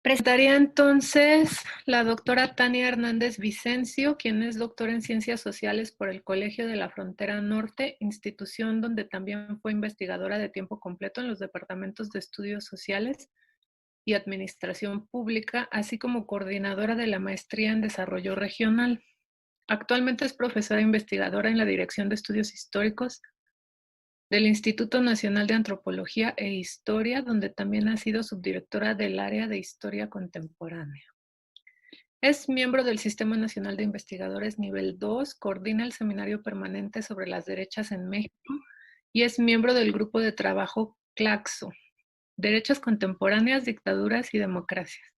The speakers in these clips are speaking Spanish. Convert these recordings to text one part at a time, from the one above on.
Presentaría entonces la doctora Tania Hernández Vicencio, quien es doctora en Ciencias Sociales por el Colegio de la Frontera Norte, institución donde también fue investigadora de tiempo completo en los departamentos de Estudios Sociales y Administración Pública, así como coordinadora de la Maestría en Desarrollo Regional. Actualmente es profesora investigadora en la Dirección de Estudios Históricos del Instituto Nacional de Antropología e Historia, donde también ha sido subdirectora del área de Historia Contemporánea. Es miembro del Sistema Nacional de Investigadores Nivel 2, coordina el Seminario Permanente sobre las Derechas en México y es miembro del Grupo de Trabajo CLACSO, Derechas Contemporáneas, Dictaduras y Democracias.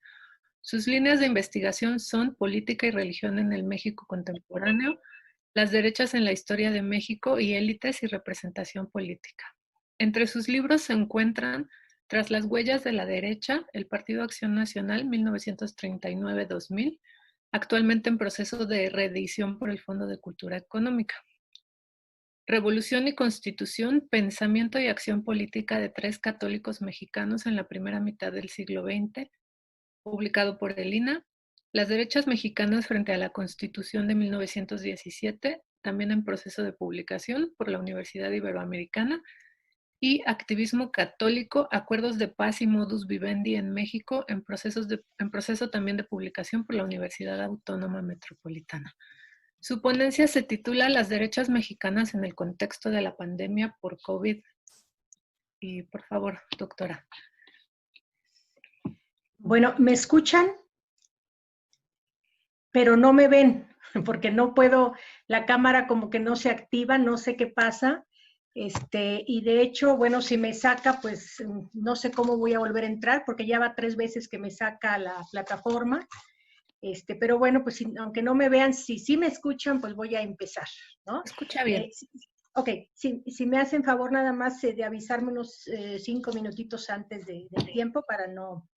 Sus líneas de investigación son política y religión en el México contemporáneo, las derechas en la historia de México y élites y representación política. Entre sus libros se encuentran Tras las huellas de la derecha, el Partido Acción Nacional 1939-2000, actualmente en proceso de reedición por el Fondo de Cultura Económica. Revolución y Constitución, pensamiento y acción política de tres católicos mexicanos en la primera mitad del siglo XX, publicado por el INA. Las derechas mexicanas frente a la Constitución de 1917, también en proceso de publicación por la Universidad Iberoamericana, y Activismo Católico, Acuerdos de Paz y Modus Vivendi en México, en proceso también de publicación por la Universidad Autónoma Metropolitana. Su ponencia se titula Las derechas mexicanas en el contexto de la pandemia por COVID. Y por favor, doctora. Bueno, ¿me escuchan? Pero no me ven, porque no puedo, la cámara como que no se activa, no sé qué pasa. Y de hecho, bueno, si me saca, pues no sé cómo voy a volver a entrar, porque ya va 3 veces que me saca la plataforma. Pero bueno, pues aunque no me vean, si sí me escuchan, pues voy a empezar, ¿no? Escucha bien. Ok, si me hacen favor nada más de avisarme unos 5 minutitos antes del tiempo para no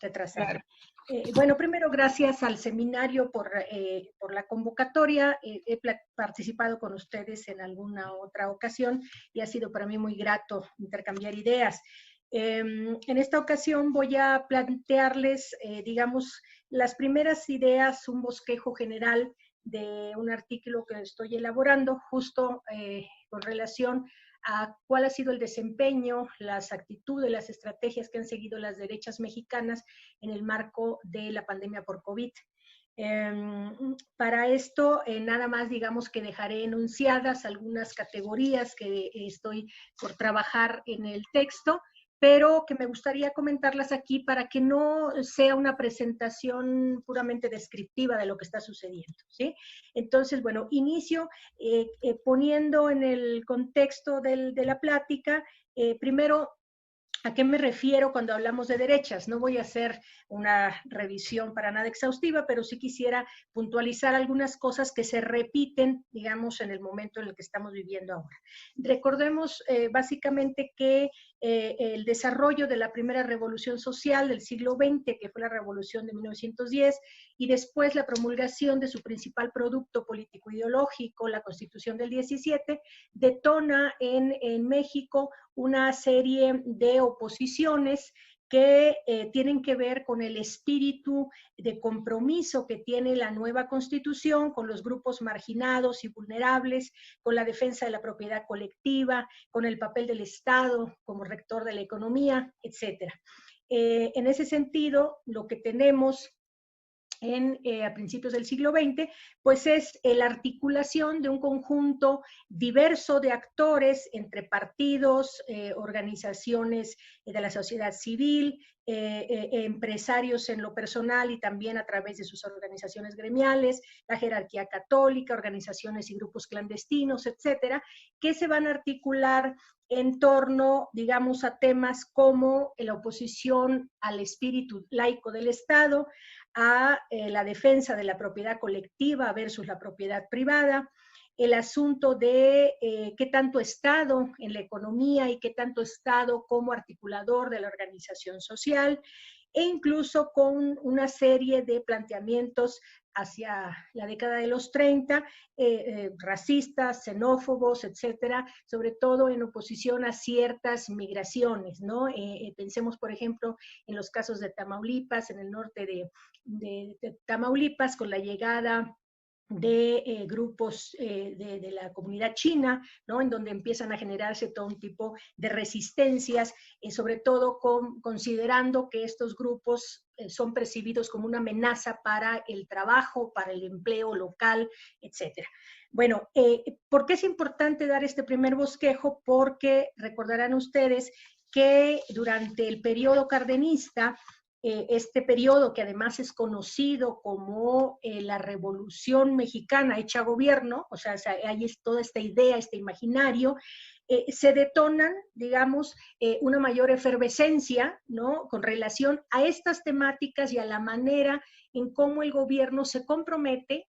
retrasarme. Claro. Bueno, primero gracias al seminario por la convocatoria. He participado con ustedes en alguna otra ocasión y ha sido para mí muy grato intercambiar ideas. En esta ocasión voy a plantearles, digamos, las primeras ideas, un bosquejo general de un artículo que estoy elaborando justo con relación a cuál ha sido el desempeño, las actitudes, las estrategias que han seguido las derechas mexicanas en el marco de la pandemia por COVID. Para esto, nada más digamos que dejaré enunciadas algunas categorías que estoy por trabajar en el texto, pero que me gustaría comentarlas aquí para que no sea una presentación puramente descriptiva de lo que está sucediendo, ¿sí? Entonces, bueno, inicio poniendo en el contexto de la plática, primero, ¿a qué me refiero cuando hablamos de derechas? No voy a hacer una revisión para nada exhaustiva, pero sí quisiera puntualizar algunas cosas que se repiten, digamos, en el momento en el que estamos viviendo ahora. Recordemos básicamente que el desarrollo de la primera revolución social del siglo XX, que fue la revolución de 1910, y después la promulgación de su principal producto político-ideológico, la Constitución del 17, detona en México una serie de oposiciones que tienen que ver con el espíritu de compromiso que tiene la nueva Constitución con los grupos marginados y vulnerables, con la defensa de la propiedad colectiva, con el papel del Estado como rector de la economía, etcétera. En ese sentido, lo que tenemos a principios del siglo XX, pues es la articulación de un conjunto diverso de actores entre partidos, organizaciones de la sociedad civil, empresarios en lo personal y también a través de sus organizaciones gremiales, la jerarquía católica, organizaciones y grupos clandestinos, etcétera, que se van a articular en torno, digamos, a temas como la oposición al espíritu laico del Estado, a la defensa de la propiedad colectiva versus la propiedad privada, el asunto de qué tanto Estado en la economía y qué tanto Estado como articulador de la organización social, e incluso con una serie de planteamientos hacia la década de los 30, racistas, xenófobos, etcétera, sobre todo en oposición a ciertas migraciones, ¿no? Pensemos, por ejemplo, en los casos de Tamaulipas, en el norte de Tamaulipas, con la llegada de grupos de la comunidad china, ¿no? En donde empiezan a generarse todo un tipo de resistencias, sobre todo considerando que estos grupos son percibidos como una amenaza para el trabajo, para el empleo local, etcétera. Bueno, ¿por qué es importante dar este primer bosquejo? Porque recordarán ustedes que durante el periodo cardenista, este periodo que además es conocido como la Revolución Mexicana hecha gobierno, o sea, hay toda esta idea, este imaginario, se detonan, digamos, una mayor efervescencia, ¿no? Con relación a estas temáticas y a la manera en cómo el gobierno se compromete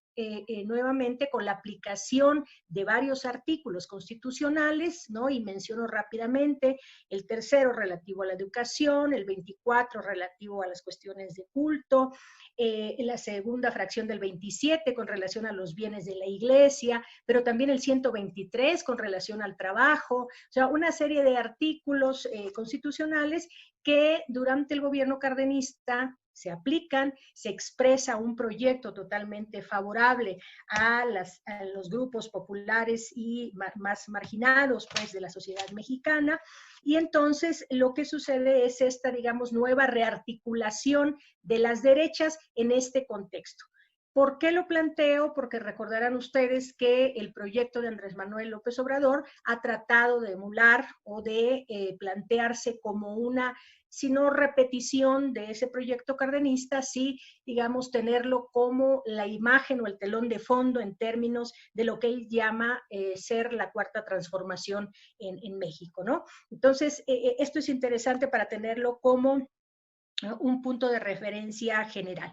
nuevamente con la aplicación de varios artículos constitucionales, ¿no? Y menciono rápidamente el tercero relativo a la educación, el 24 relativo a las cuestiones de culto, la segunda fracción del 27 con relación a los bienes de la iglesia, pero también el 123 con relación al trabajo, o sea, una serie de artículos constitucionales que durante el gobierno cardenista se aplican, se expresa un proyecto totalmente favorable a los grupos populares y más marginados, pues, de la sociedad mexicana, y entonces lo que sucede es esta, digamos, nueva rearticulación de las derechas en este contexto. ¿Por qué lo planteo? Porque recordarán ustedes que el proyecto de Andrés Manuel López Obrador ha tratado de emular o de plantearse como una, si no repetición de ese proyecto cardenista, sí, digamos, tenerlo como la imagen o el telón de fondo en términos de lo que él llama ser la cuarta transformación en México, ¿no? Entonces, esto es interesante para tenerlo como un punto de referencia general.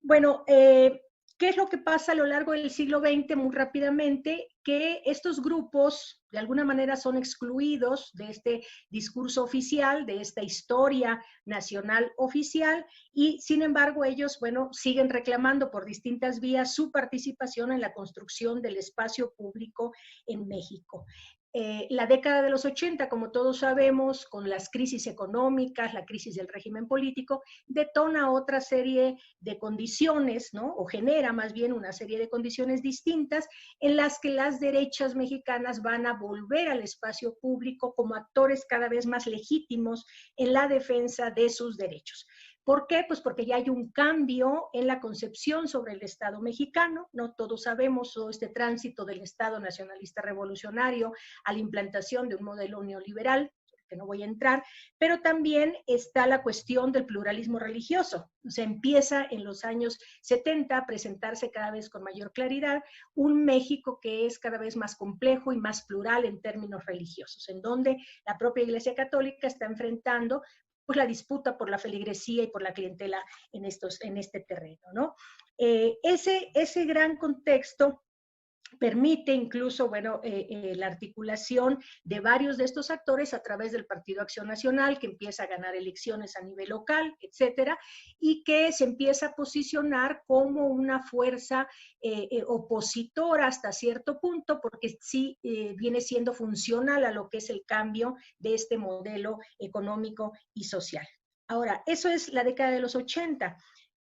Bueno, ¿qué es lo que pasa a lo largo del siglo XX? Muy rápidamente, que estos grupos de alguna manera son excluidos de este discurso oficial, de esta historia nacional oficial, y sin embargo ellos, bueno, siguen reclamando por distintas vías su participación en la construcción del espacio público en México. La década de los 80, como todos sabemos, con las crisis económicas, la crisis del régimen político, detona otra serie de condiciones, ¿no? O genera más bien una serie de condiciones distintas en las que las derechas mexicanas van a volver al espacio público como actores cada vez más legítimos en la defensa de sus derechos. ¿Por qué? Pues porque ya hay un cambio en la concepción sobre el Estado mexicano, ¿no? Todos sabemos todo este tránsito del Estado nacionalista revolucionario a la implantación de un modelo neoliberal, que no voy a entrar, pero también está la cuestión del pluralismo religioso. O sea, empieza en los años 70 a presentarse cada vez con mayor claridad un México que es cada vez más complejo y más plural en términos religiosos, en donde la propia Iglesia Católica está enfrentando pues la disputa por la feligresía y por la clientela en este terreno, ¿no? Ese gran contexto permite incluso, bueno, la articulación de varios de estos actores a través del Partido Acción Nacional, que empieza a ganar elecciones a nivel local, etcétera, y que se empieza a posicionar como una fuerza opositora hasta cierto punto, porque sí viene siendo funcional a lo que es el cambio de este modelo económico y social. Ahora, eso es la década de los 80.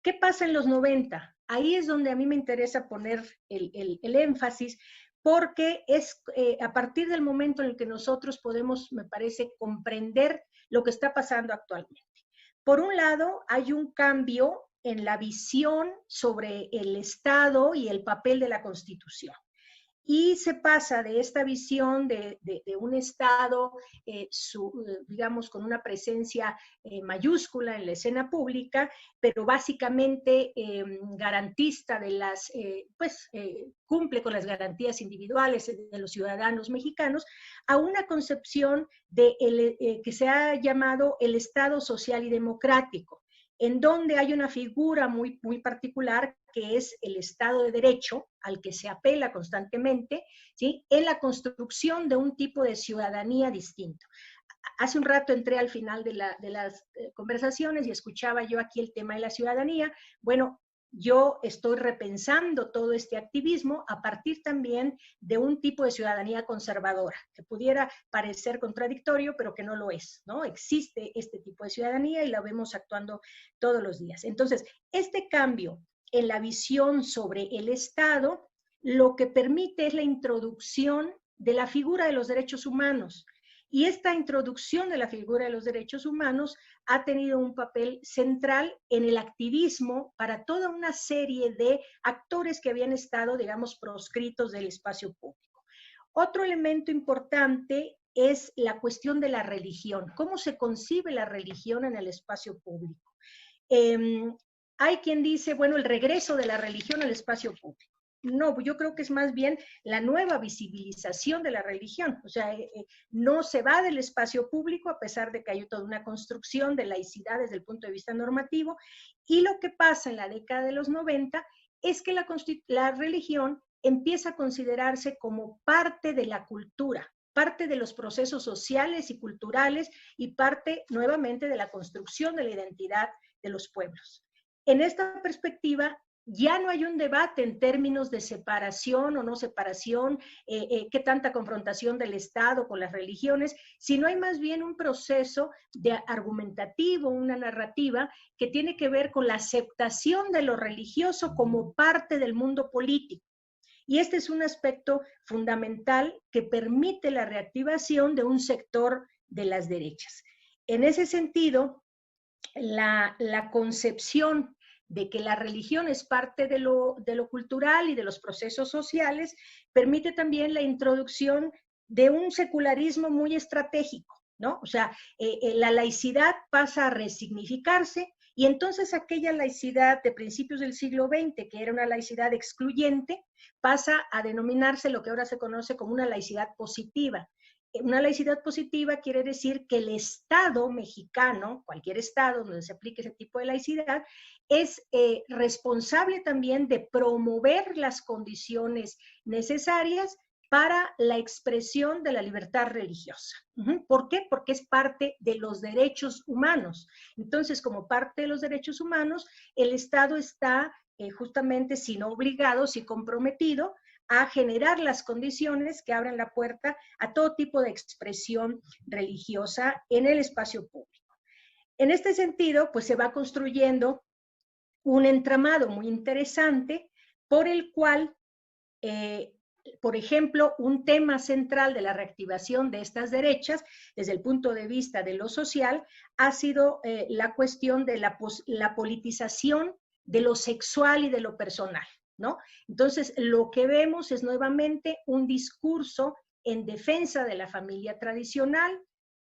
¿Qué pasa en los 90? Ahí es donde a mí me interesa poner el énfasis, porque es a partir del momento en el que nosotros podemos, me parece, comprender lo que está pasando actualmente. Por un lado, hay un cambio en la visión sobre el Estado y el papel de la Constitución. Y se pasa de esta visión de un Estado, digamos, con una presencia mayúscula en la escena pública, pero básicamente garantista de las, cumple con las garantías individuales de los ciudadanos mexicanos, a una concepción que se ha llamado el Estado social y democrático, en donde hay una figura muy, muy particular que es el Estado de Derecho, al que se apela constantemente, ¿sí? En la construcción de un tipo de ciudadanía distinto. Hace un rato entré al final de las conversaciones y escuchaba yo aquí el tema de la ciudadanía. Bueno, yo estoy repensando todo este activismo a partir también de un tipo de ciudadanía conservadora, que pudiera parecer contradictorio, pero que no lo es, ¿no? Existe este tipo de ciudadanía y la vemos actuando todos los días. Entonces, este cambio en la visión sobre el Estado, lo que permite es la introducción de la figura de los derechos humanos. Y esta introducción de la figura de los derechos humanos ha tenido un papel central en el activismo para toda una serie de actores que habían estado, digamos, proscritos del espacio público. Otro elemento importante es la cuestión de la religión. ¿Cómo se concibe la religión en el espacio público? Hay quien dice, bueno, el regreso de la religión al espacio público. No, yo creo que es más bien la nueva visibilización de la religión. O sea, no se va del espacio público a pesar de que hay toda una construcción de laicidad desde el punto de vista normativo. Y lo que pasa en la década de los 90 es que la religión empieza a considerarse como parte de la cultura, parte de los procesos sociales y culturales y parte nuevamente de la construcción de la identidad de los pueblos. En esta perspectiva, ya no hay un debate en términos de separación o no separación, qué tanta confrontación del Estado con las religiones, sino hay más bien un proceso de argumentativo, una narrativa que tiene que ver con la aceptación de lo religioso como parte del mundo político. Y este es un aspecto fundamental que permite la reactivación de un sector de las derechas. En ese sentido, la concepción de que la religión es parte de lo cultural y de los procesos sociales, permite también la introducción de un secularismo muy estratégico, ¿no? O sea, la laicidad pasa a resignificarse y entonces aquella laicidad de principios del siglo XX, que era una laicidad excluyente, pasa a denominarse lo que ahora se conoce como una laicidad positiva. Una laicidad positiva quiere decir que el Estado mexicano, cualquier Estado donde se aplique ese tipo de laicidad, es responsable también de promover las condiciones necesarias para la expresión de la libertad religiosa. ¿Por qué? Porque es parte de los derechos humanos. Entonces, como parte de los derechos humanos, el Estado está justamente, si no obligado, si comprometido, a generar las condiciones que abran la puerta a todo tipo de expresión religiosa en el espacio público. En este sentido, pues se va construyendo un entramado muy interesante por el cual, por ejemplo, un tema central de la reactivación de estas derechas, desde el punto de vista de lo social, ha sido la cuestión de la politización de lo sexual y de lo personal, ¿no? Entonces, lo que vemos es nuevamente un discurso en defensa de la familia tradicional,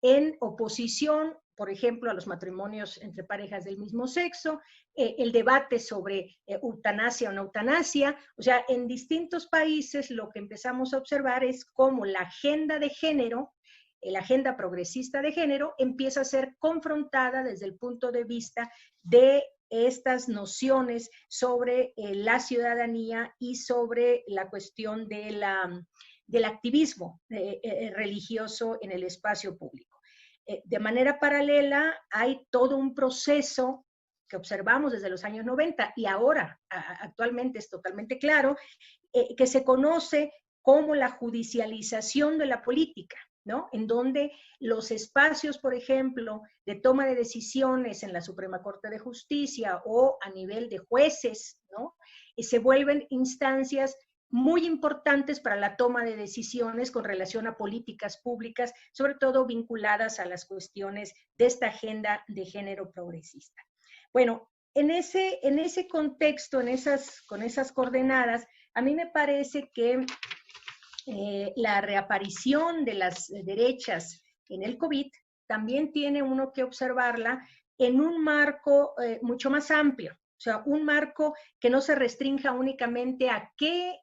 en oposición, por ejemplo, a los matrimonios entre parejas del mismo sexo, el debate sobre eutanasia o no eutanasia. O sea, en distintos países lo que empezamos a observar es cómo la agenda de género, la agenda progresista de género, empieza a ser confrontada desde el punto de vista de estas nociones sobre la ciudadanía y sobre la cuestión del activismo religioso en el espacio público. De manera paralela, hay todo un proceso que observamos desde los años 90 y ahora actualmente es totalmente claro, que se conoce como la judicialización de la política, ¿no? En donde los espacios, por ejemplo, de toma de decisiones en la Suprema Corte de Justicia o a nivel de jueces, ¿no? Se vuelven instancias muy importantes para la toma de decisiones con relación a políticas públicas, sobre todo vinculadas a las cuestiones de esta agenda de género progresista. Bueno, en ese contexto, con esas coordenadas, a mí me parece que la reaparición de las derechas en el COVID también tiene uno que observarla en un marco mucho más amplio. O sea, un marco que no se restrinja únicamente a qué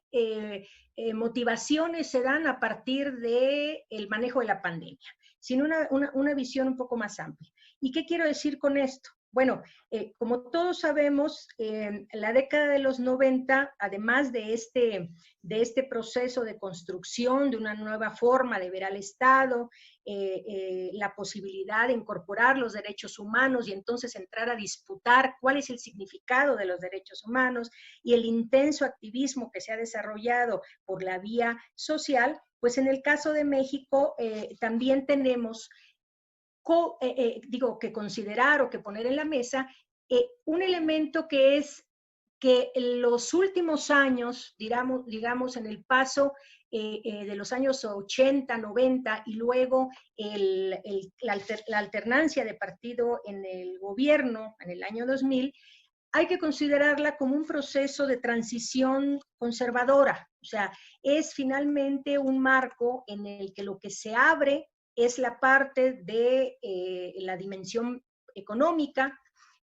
motivaciones se dan a partir del manejo de la pandemia, sino una visión un poco más amplia. ¿Y qué quiero decir con esto? Bueno, como todos sabemos, la década de los 90, además de este proceso de construcción de una nueva forma de ver al Estado, la posibilidad de incorporar los derechos humanos y entonces entrar a disputar cuál es el significado de los derechos humanos y el intenso activismo que se ha desarrollado por la vía social, pues en el caso de México también tenemos que considerar o que poner en la mesa un elemento que es que en los últimos años, digamos en el paso de los años 80, 90 y luego la alternancia de partido en el gobierno en el año 2000, hay que considerarla como un proceso de transición conservadora. O sea, es finalmente un marco en el que lo que se abre es la parte de la dimensión económica,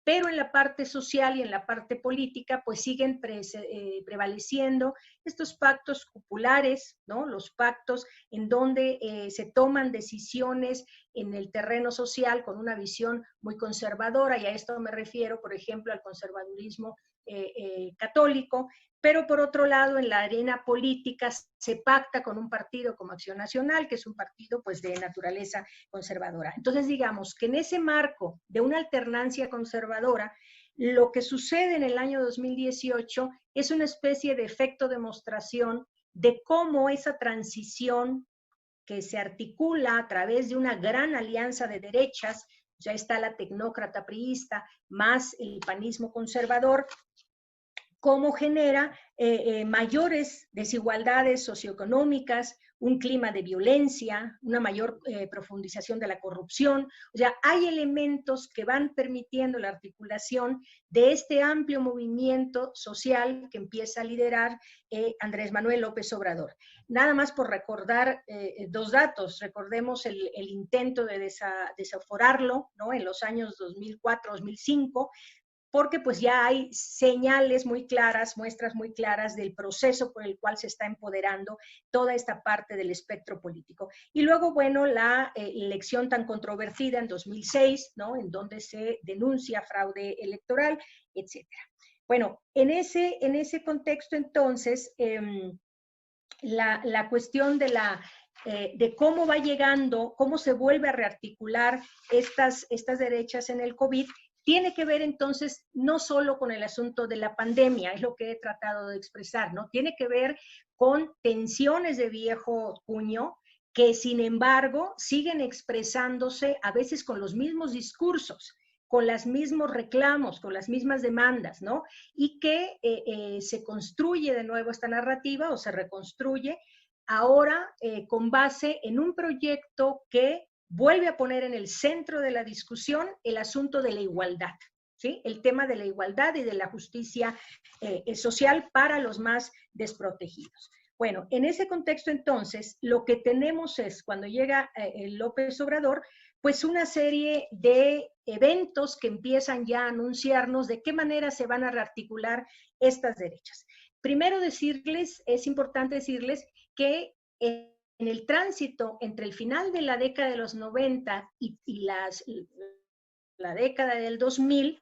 pero en la parte social y en la parte política, pues siguen prevaleciendo estos pactos cupulares, ¿no? Los pactos en donde se toman decisiones en el terreno social con una visión muy conservadora, y a esto me refiero, por ejemplo, al conservadurismo católico, pero por otro lado, en la arena política se pacta con un partido como Acción Nacional, que es un partido pues de naturaleza conservadora. Entonces, digamos que en ese marco de una alternancia conservadora, lo que sucede en el año 2018 es una especie de efecto demostración de cómo esa transición que se articula a través de una gran alianza de derechas, ya está la tecnócrata priista, más el panismo conservador, cómo genera mayores desigualdades socioeconómicas, un clima de violencia, una mayor profundización de la corrupción. O sea, hay elementos que van permitiendo la articulación de este amplio movimiento social que empieza a liderar Andrés Manuel López Obrador. Nada más por recordar dos datos. Recordemos el intento de desaforarlo, ¿no? En los años 2004-2005, porque pues ya hay señales muy claras, muestras muy claras del proceso por el cual se está empoderando toda esta parte del espectro político. Y luego, bueno, la elección tan controvertida en 2006, ¿no? En donde se denuncia fraude electoral, etcétera. Bueno, en ese contexto, entonces, la cuestión de cómo va llegando, cómo se vuelve a rearticular estas derechas en el COVID, tiene que ver entonces no solo con el asunto de la pandemia, es lo que he tratado de expresar, ¿no? Tiene que ver con tensiones de viejo cuño que sin embargo siguen expresándose a veces con los mismos discursos, con los mismos reclamos, con las mismas demandas, ¿no? Y que se construye de nuevo esta narrativa o se reconstruye ahora con base en un proyecto que vuelve a poner en el centro de la discusión el asunto de la igualdad, ¿sí? El tema de la igualdad y de la justicia social para los más desprotegidos. Bueno, en ese contexto entonces, lo que tenemos es, cuando llega López Obrador, pues una serie de eventos que empiezan ya a anunciarnos de qué manera se van a rearticular estas derechas. Primero decirles, es importante decirles que en el tránsito entre el final de la década de los 90 y la década del 2000,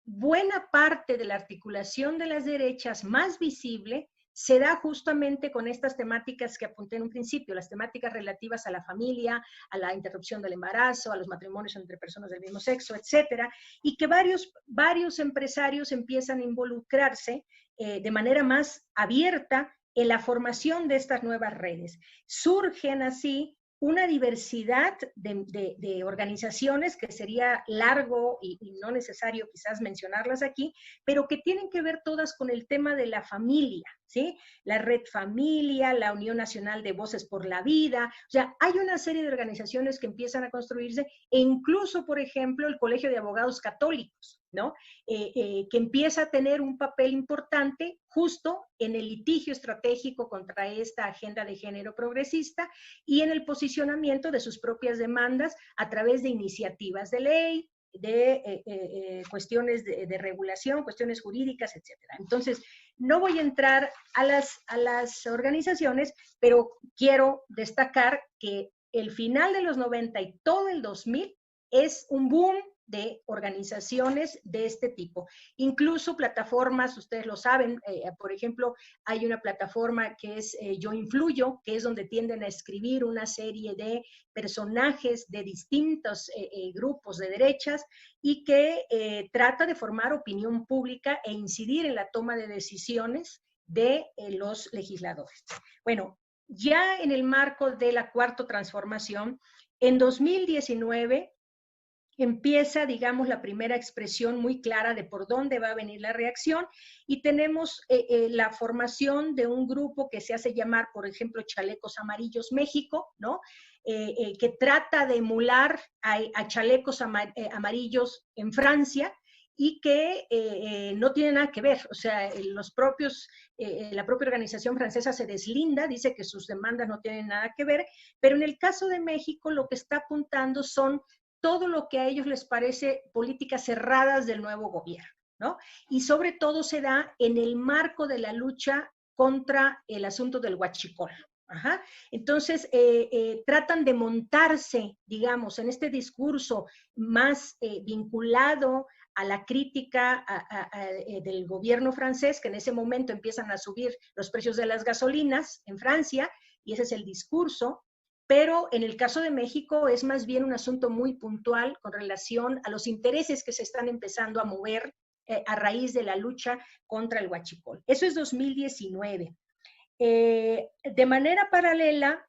buena parte de la articulación de las derechas más visible se da justamente con estas temáticas que apunté en un principio, las temáticas relativas a la familia, a la interrupción del embarazo, a los matrimonios entre personas del mismo sexo, etcétera, y que varios empresarios empiezan a involucrarse de manera más abierta en la formación de estas nuevas redes. Surgen así una diversidad de organizaciones que sería largo y no necesario quizás mencionarlas aquí, pero que tienen que ver todas con el tema de la familia, ¿sí? La Red Familia, la Unión Nacional de Voces por la Vida, o sea, hay una serie de organizaciones que empiezan a construirse e incluso, por ejemplo, el Colegio de Abogados Católicos, ¿no? Que empieza a tener un papel importante justo en el litigio estratégico contra esta agenda de género progresista y en el posicionamiento de sus propias demandas a través de iniciativas de ley, de cuestiones de regulación, cuestiones jurídicas, etcétera. Entonces, no voy a entrar a las organizaciones, pero quiero destacar que el final de los 90 y todo el 2000 es un boom de organizaciones de este tipo. Incluso plataformas, ustedes lo saben, por ejemplo, hay una plataforma que es Yo Influyo, que es donde tienden a escribir una serie de personajes de distintos grupos de derechas y que trata de formar opinión pública e incidir en la toma de decisiones de los legisladores. Bueno, ya en el marco de la cuarta transformación, en 2019 empieza, digamos, la primera expresión muy clara de por dónde va a venir la reacción y tenemos la formación de un grupo que se hace llamar, por ejemplo, Chalecos Amarillos México, ¿no? Que trata de emular a Chalecos Amarillos en Francia y que no tiene nada que ver, o sea, los propios, la propia organización francesa se deslinda, dice que sus demandas no tienen nada que ver, pero en el caso de México lo que está apuntando son todo lo que a ellos les parece políticas cerradas del nuevo gobierno, ¿no? Y sobre todo se da en el marco de la lucha contra el asunto del huachicol. Ajá. Entonces, tratan de montarse, digamos, en este discurso más vinculado a la crítica del gobierno francés, que en ese momento empiezan a subir los precios de las gasolinas en Francia, y ese es el discurso. Pero en el caso de México es más bien un asunto muy puntual con relación a los intereses que se están empezando a mover a raíz de la lucha contra el huachicol. Eso es 2019. De manera paralela,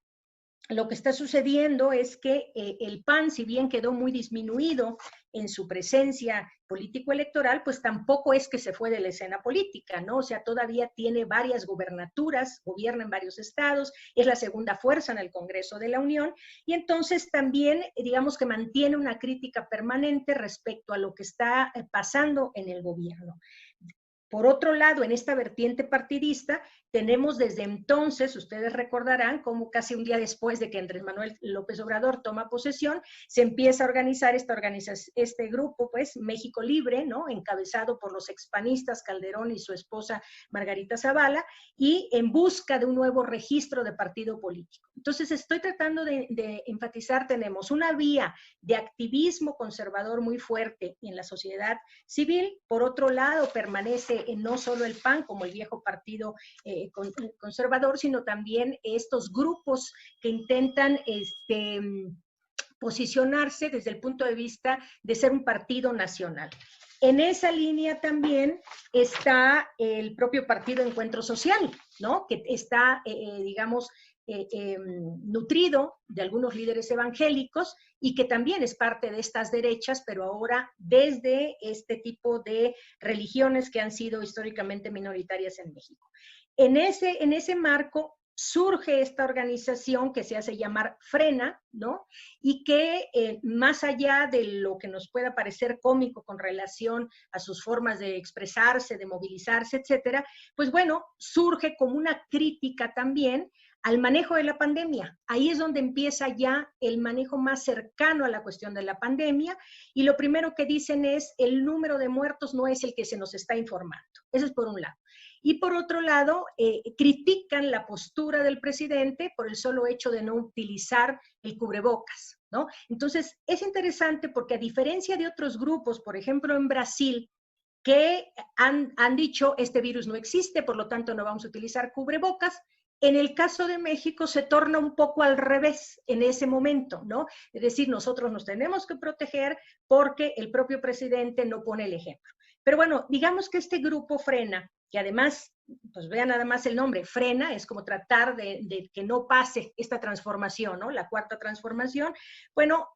lo que está sucediendo es que el PAN, si bien quedó muy disminuido en su presencia político-electoral, pues tampoco es que se fue de la escena política, ¿no? O sea, todavía tiene varias gobernaturas, gobierna en varios estados, es la segunda fuerza en el Congreso de la Unión, y entonces también, digamos que mantiene una crítica permanente respecto a lo que está pasando en el gobierno. Por otro lado, en esta vertiente partidista, tenemos desde entonces, ustedes recordarán, como casi un día después de que Andrés Manuel López Obrador toma posesión, se empieza a organizar este grupo, pues, México Libre, ¿no? Encabezado por los expanistas Calderón y su esposa Margarita Zavala, y en busca de un nuevo registro de partido político. Entonces, estoy tratando de enfatizar, tenemos una vía de activismo conservador muy fuerte en la sociedad civil, por otro lado, permanece no solo el PAN como el viejo partido conservador, sino también estos grupos que intentan posicionarse desde el punto de vista de ser un partido nacional. En esa línea también está el propio Partido Encuentro Social, ¿no? Que está, digamos, nutrido de algunos líderes evangélicos y que también es parte de estas derechas, pero ahora desde este tipo de religiones que han sido históricamente minoritarias en México. En ese marco surge esta organización que se hace llamar Frena, ¿no? Y que más allá de lo que nos pueda parecer cómico con relación a sus formas de expresarse, de movilizarse, etcétera, pues bueno, surge como una crítica también al manejo de la pandemia. Ahí es donde empieza ya el manejo más cercano a la cuestión de la pandemia y lo primero que dicen es el número de muertos no es el que se nos está informando. Eso es por un lado. Y por otro lado, critican la postura del presidente por el solo hecho de no utilizar el cubrebocas, ¿no? Entonces, es interesante porque a diferencia de otros grupos, por ejemplo, en Brasil, que han dicho, este virus no existe, por lo tanto no vamos a utilizar cubrebocas, en el caso de México se torna un poco al revés en ese momento, ¿no? Es decir, nosotros nos tenemos que proteger porque el propio presidente no pone el ejemplo. Pero bueno, digamos que este grupo Frena, que además, pues vean nada más el nombre, Frena, es como tratar de que no pase esta transformación, ¿no? La cuarta transformación, bueno,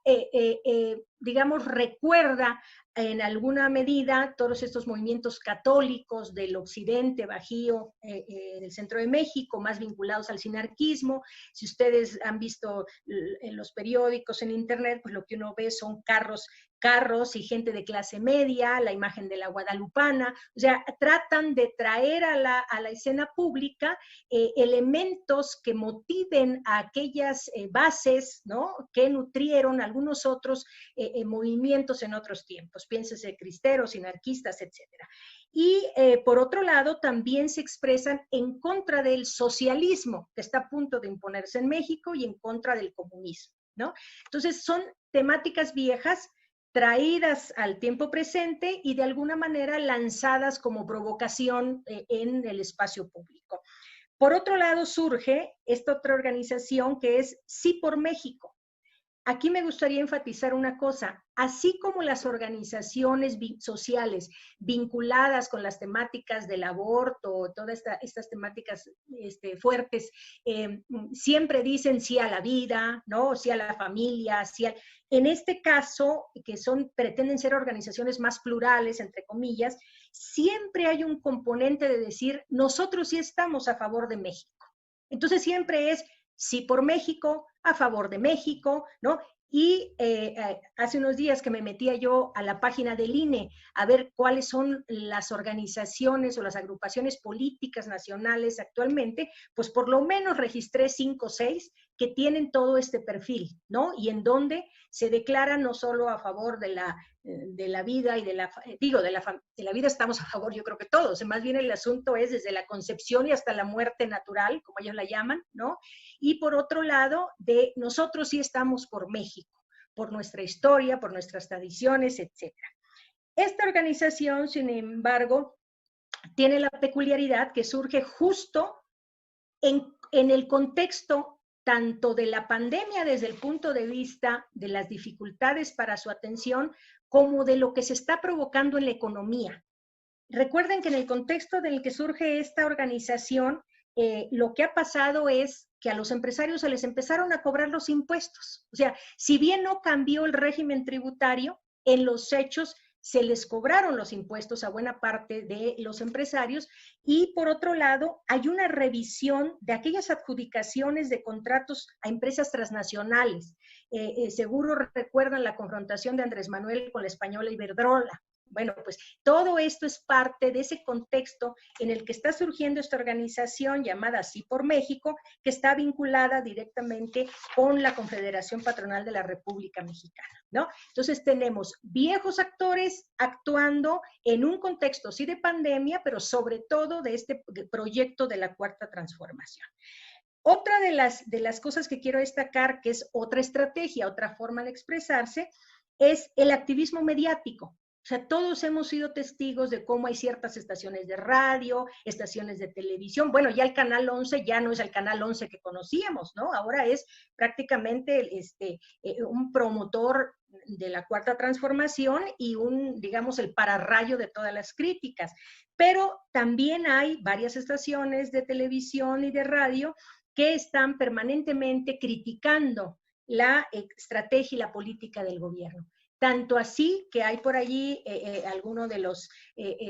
digamos, recuerda en alguna medida todos estos movimientos católicos del occidente, bajío, del centro de México, más vinculados al sinarquismo. Si ustedes han visto en los periódicos, en internet, pues lo que uno ve son carros y gente de clase media, la imagen de la guadalupana, o sea, tratan de traer a la escena pública elementos que motiven a aquellas bases, ¿no? Que nutrieron algunos otros movimientos en otros tiempos, piénsese cristeros, anarquistas, etcétera. Y por otro lado, también se expresan en contra del socialismo que está a punto de imponerse en México y en contra del comunismo, ¿no? Entonces, son temáticas viejas traídas al tiempo presente y de alguna manera lanzadas como provocación en el espacio público. Por otro lado, surge esta otra organización que es Sí por México. Aquí me gustaría enfatizar una cosa, así como las organizaciones sociales vinculadas con las temáticas del aborto, todas estas temáticas fuertes, siempre dicen sí a la vida, ¿no? Sí a la familia, sí a... En este caso, que pretenden ser organizaciones más plurales, entre comillas, siempre hay un componente de decir, nosotros sí estamos a favor de México. Entonces siempre es sí por México, a favor de México, ¿no? Y hace unos días que me metía yo a la página del INE a ver cuáles son las organizaciones o las agrupaciones políticas nacionales actualmente, pues por lo menos registré 5 o 6 que tienen todo este perfil, ¿no? Y en donde se declaran no solo a favor de la vida y de la vida estamos a favor, yo creo que todos, más bien el asunto es desde la concepción y hasta la muerte natural, como ellos la llaman, ¿no? Y por otro lado, de nosotros sí estamos por México, por nuestra historia, por nuestras tradiciones, etc. Esta organización, sin embargo, tiene la peculiaridad que surge justo en el contexto tanto de la pandemia desde el punto de vista de las dificultades para su atención, como de lo que se está provocando en la economía. Recuerden que en el contexto en el que surge esta organización, lo que ha pasado es que a los empresarios se les empezaron a cobrar los impuestos. O sea, si bien no cambió el régimen tributario, en los hechos se les cobraron los impuestos a buena parte de los empresarios y por otro lado hay una revisión de aquellas adjudicaciones de contratos a empresas transnacionales. Seguro recuerdan la confrontación de Andrés Manuel con la española Iberdrola. Bueno, pues todo esto es parte de ese contexto en el que está surgiendo esta organización llamada Sí por México, que está vinculada directamente con la Confederación Patronal de la República Mexicana, ¿no? Entonces tenemos viejos actores actuando en un contexto sí de pandemia, pero sobre todo de este proyecto de la Cuarta Transformación. Otra de las cosas que quiero destacar, que es otra estrategia, otra forma de expresarse, es el activismo mediático. O sea, todos hemos sido testigos de cómo hay ciertas estaciones de radio, estaciones de televisión. Bueno, ya el Canal 11 ya no es el Canal 11 que conocíamos, ¿no? Ahora es prácticamente un promotor de la Cuarta Transformación y digamos, el pararrayo de todas las críticas. Pero también hay varias estaciones de televisión y de radio que están permanentemente criticando la estrategia y la política del gobierno. Tanto así que hay por allí alguno de los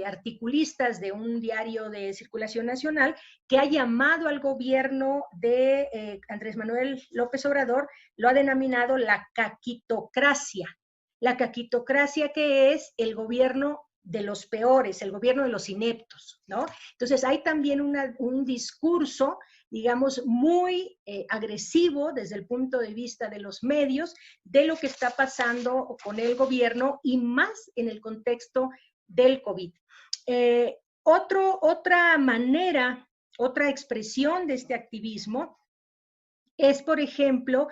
articulistas de un diario de circulación nacional que ha llamado al gobierno de Andrés Manuel López Obrador, lo ha denominado la caquitocracia. La caquitocracia que es el gobierno de los peores, el gobierno de los ineptos, ¿no? Entonces hay también un discurso, digamos, muy agresivo desde el punto de vista de los medios, de lo que está pasando con el gobierno y más en el contexto del COVID. Otra manera, otra expresión de este activismo es, por ejemplo,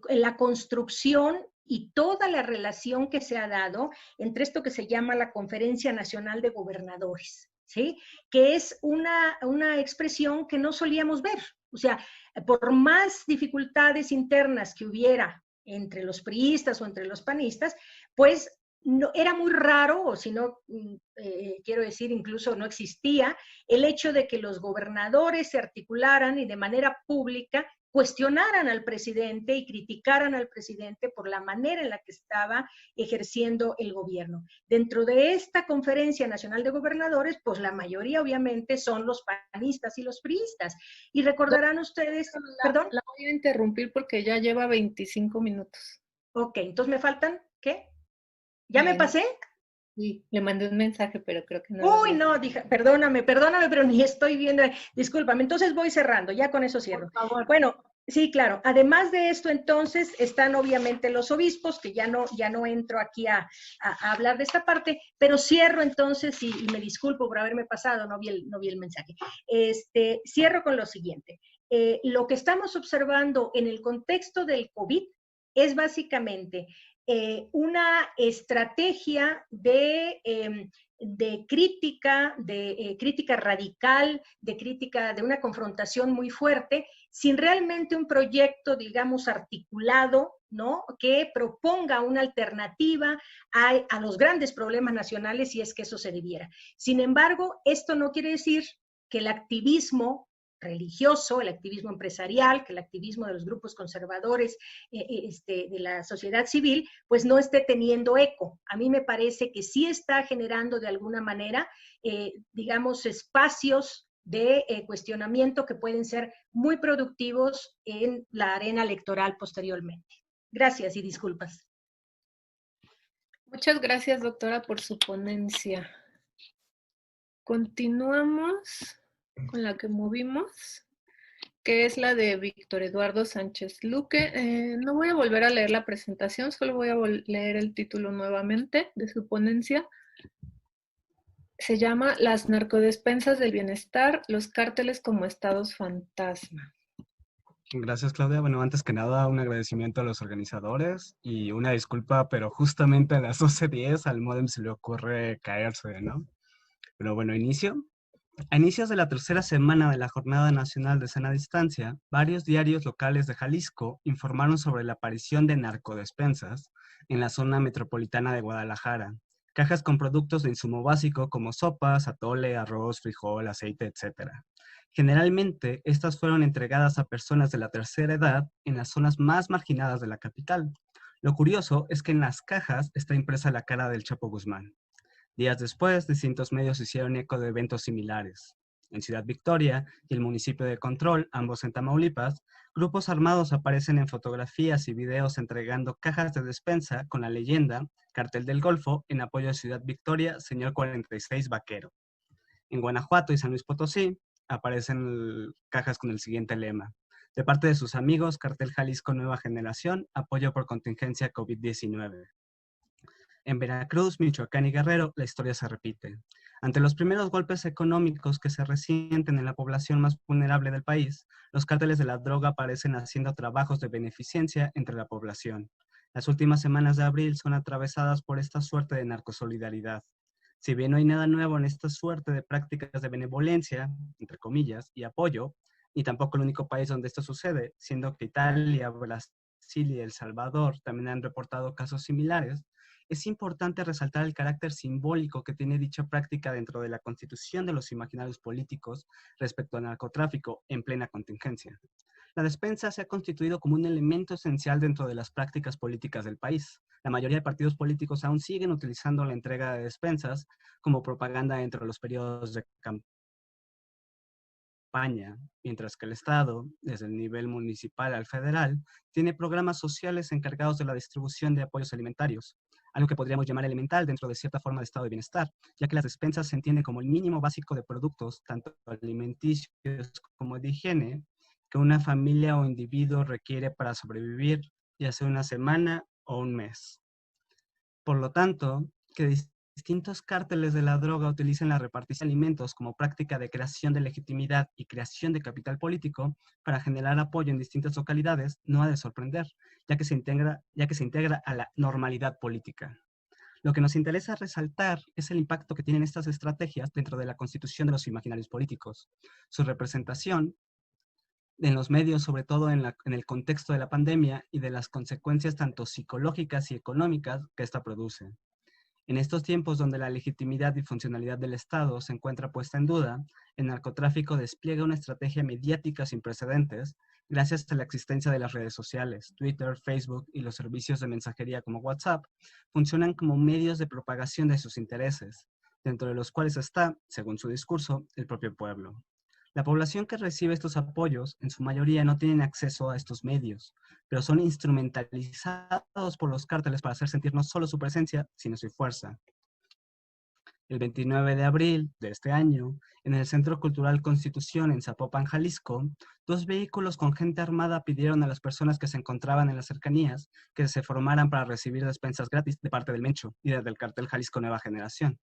la construcción y toda la relación que se ha dado entre esto que se llama la Conferencia Nacional de Gobernadores, ¿sí? Que es una expresión que no solíamos ver. O sea, por más dificultades internas que hubiera entre los priistas o entre los panistas, pues no, era muy raro, o si no, quiero decir, incluso no existía, el hecho de que los gobernadores se articularan y de manera pública cuestionaran al presidente y criticaran al presidente por la manera en la que estaba ejerciendo el gobierno. Dentro de esta Conferencia Nacional de Gobernadores, pues la mayoría obviamente son los panistas y los priistas. Y recordarán ustedes, perdón. La voy a interrumpir porque ya lleva 25 minutos. Ok, entonces me faltan, ¿qué? ¿Ya me pasé? Sí, le mandé un mensaje, pero creo que no. Uy, no, dije, perdóname, pero ni estoy viendo. Discúlpame, entonces voy cerrando, ya con eso cierro. Por favor. Bueno, sí, claro. Además de esto, entonces, están obviamente los obispos, que ya no entro aquí a hablar de esta parte, pero cierro entonces, y me disculpo por haberme pasado, no vi el mensaje. Cierro con lo siguiente. Lo que estamos observando en el contexto del COVID es básicamente una estrategia de crítica radical, de crítica, de una confrontación muy fuerte, sin realmente un proyecto, digamos, articulado, ¿no? Que proponga una alternativa a los grandes problemas nacionales, si es que eso se debiera. Sin embargo, esto no quiere decir que el activismo religioso, el activismo empresarial, que el activismo de los grupos conservadores de la sociedad civil, pues no esté teniendo eco. A mí me parece que sí está generando de alguna manera, digamos, espacios de cuestionamiento que pueden ser muy productivos en la arena electoral posteriormente. Gracias y disculpas. Muchas gracias, doctora, por su ponencia. Continuamos con la que movimos, que es la de Víctor Eduardo Sánchez Luque. No voy a volver a leer la presentación, solo voy a leer el título nuevamente de su ponencia. Se llama Las narcodespensas del bienestar, los cárteles como estados fantasma. Gracias, Claudia. Bueno, antes que nada, un agradecimiento a los organizadores y una disculpa, pero justamente a las 12:10 al módem se le ocurre caerse, ¿no? Pero bueno, inicio. A inicios de la tercera semana de la Jornada Nacional de Sana Distancia, varios diarios locales de Jalisco informaron sobre la aparición de narcodespensas en la zona metropolitana de Guadalajara. Cajas con productos de insumo básico como sopas, atole, arroz, frijol, aceite, etc. Generalmente, estas fueron entregadas a personas de la tercera edad en las zonas más marginadas de la capital. Lo curioso es que en las cajas está impresa la cara del Chapo Guzmán. Días después, distintos medios hicieron eco de eventos similares. En Ciudad Victoria y el municipio de Control, ambos en Tamaulipas, grupos armados aparecen en fotografías y videos entregando cajas de despensa con la leyenda Cartel del Golfo en apoyo a Ciudad Victoria, señor 46 Vaquero. En Guanajuato y San Luis Potosí aparecen cajas con el siguiente lema: de parte de sus amigos, Cartel Jalisco Nueva Generación, apoyo por contingencia COVID-19. En Veracruz, Michoacán y Guerrero, la historia se repite. Ante los primeros golpes económicos que se resienten en la población más vulnerable del país, los cárteles de la droga aparecen haciendo trabajos de beneficencia entre la población. Las últimas semanas de abril son atravesadas por esta suerte de narcosolidaridad. Si bien no hay nada nuevo en esta suerte de prácticas de benevolencia, entre comillas, y apoyo, y tampoco el único país donde esto sucede, siendo que Italia, Brasil y El Salvador también han reportado casos similares, es importante resaltar el carácter simbólico que tiene dicha práctica dentro de la constitución de los imaginarios políticos respecto al narcotráfico en plena contingencia. La despensa se ha constituido como un elemento esencial dentro de las prácticas políticas del país. La mayoría de partidos políticos aún siguen utilizando la entrega de despensas como propaganda dentro de los periodos de campaña, mientras que el Estado, desde el nivel municipal al federal, tiene programas sociales encargados de la distribución de apoyos alimentarios, algo que podríamos llamar elemental dentro de cierta forma de estado de bienestar, ya que las despensas se entienden como el mínimo básico de productos, tanto alimenticios como de higiene, que una familia o individuo requiere para sobrevivir, ya sea una semana o un mes. Por lo tanto, que distintos cárteles de la droga utilicen la repartición de alimentos como práctica de creación de legitimidad y creación de capital político para generar apoyo en distintas localidades no ha de sorprender, ya que se integra a la normalidad política. Lo que nos interesa resaltar es el impacto que tienen estas estrategias dentro de la constitución de los imaginarios políticos, su representación en los medios, sobre todo en el contexto de la pandemia y de las consecuencias tanto psicológicas y económicas que esta produce. En estos tiempos donde la legitimidad y funcionalidad del Estado se encuentra puesta en duda, el narcotráfico despliega una estrategia mediática sin precedentes gracias a la existencia de las redes sociales. Twitter, Facebook y los servicios de mensajería como WhatsApp funcionan como medios de propagación de sus intereses, dentro de los cuales está, según su discurso, el propio pueblo. La población que recibe estos apoyos, en su mayoría, no tienen acceso a estos medios, pero son instrumentalizados por los cárteles para hacer sentir no solo su presencia, sino su fuerza. El 29 de abril de este año, en el Centro Cultural Constitución en Zapopan, Jalisco, 2 vehículos con gente armada pidieron a las personas que se encontraban en las cercanías que se formaran para recibir despensas gratis de parte del Mencho y del Cartel Jalisco Nueva Generación.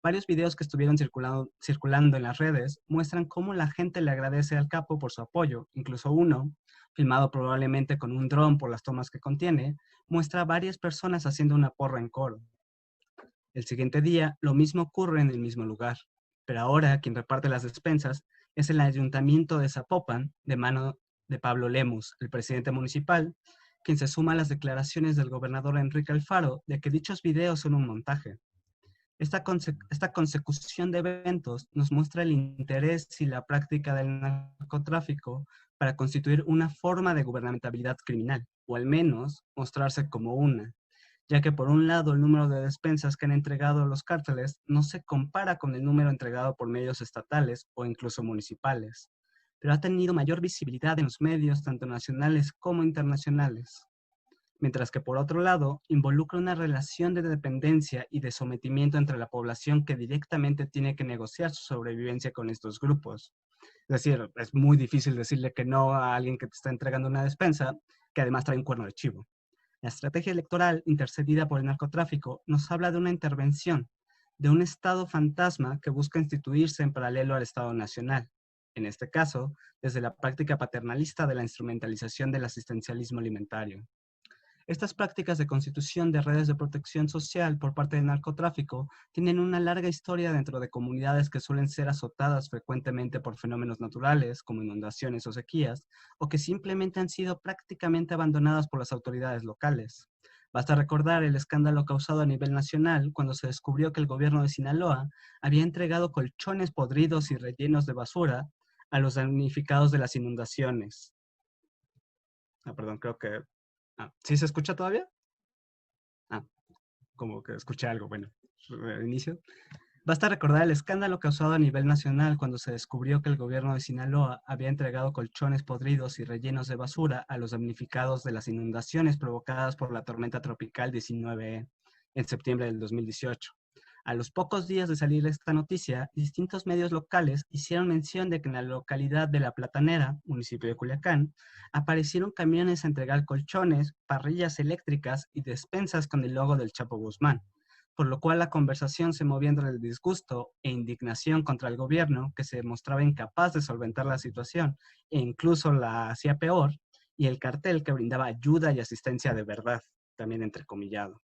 Varios videos que estuvieron circulando en las redes muestran cómo la gente le agradece al capo por su apoyo. Incluso uno, filmado probablemente con un dron por las tomas que contiene, muestra a varias personas haciendo una porra en coro. El siguiente día, lo mismo ocurre en el mismo lugar, pero ahora quien reparte las despensas es el Ayuntamiento de Zapopan, de mano de Pablo Lemus, el presidente municipal, quien se suma a las declaraciones del gobernador Enrique Alfaro de que dichos videos son un montaje. Esta consecución de eventos nos muestra el interés y la práctica del narcotráfico para constituir una forma de gubernamentalidad criminal, o al menos mostrarse como una, ya que por un lado el número de despensas que han entregado los cárteles no se compara con el número entregado por medios estatales o incluso municipales, pero ha tenido mayor visibilidad en los medios tanto nacionales como internacionales. Mientras que por otro lado, involucra una relación de dependencia y de sometimiento entre la población que directamente tiene que negociar su sobrevivencia con estos grupos. Es decir, es muy difícil decirle que no a alguien que te está entregando una despensa, que además trae un cuerno de chivo. La estrategia electoral intercedida por el narcotráfico nos habla de una intervención, de un Estado fantasma que busca instituirse en paralelo al Estado nacional. En este caso, desde la práctica paternalista de la instrumentalización del asistencialismo alimentario. Estas prácticas de constitución de redes de protección social por parte del narcotráfico tienen una larga historia dentro de comunidades que suelen ser azotadas frecuentemente por fenómenos naturales, como inundaciones o sequías, o que simplemente han sido prácticamente abandonadas por las autoridades locales. Basta recordar el escándalo causado a nivel nacional cuando se descubrió que el gobierno de Sinaloa había entregado colchones podridos y rellenos de basura a los damnificados de las inundaciones. Perdón, creo que... ¿sí se escucha todavía? Como que escuché algo, bueno, inicio. Basta recordar el escándalo causado a nivel nacional cuando se descubrió que el gobierno de Sinaloa había entregado colchones podridos y rellenos de basura a los damnificados de las inundaciones provocadas por la tormenta tropical 19E en septiembre del 2018. A los pocos días de salir esta noticia, distintos medios locales hicieron mención de que en la localidad de La Platanera, municipio de Culiacán, aparecieron camiones a entregar colchones, parrillas eléctricas y despensas con el logo del Chapo Guzmán, por lo cual la conversación se movía entre el disgusto e indignación contra el gobierno, que se mostraba incapaz de solventar la situación e incluso la hacía peor, y el cartel que brindaba ayuda y asistencia de verdad, también entrecomillado.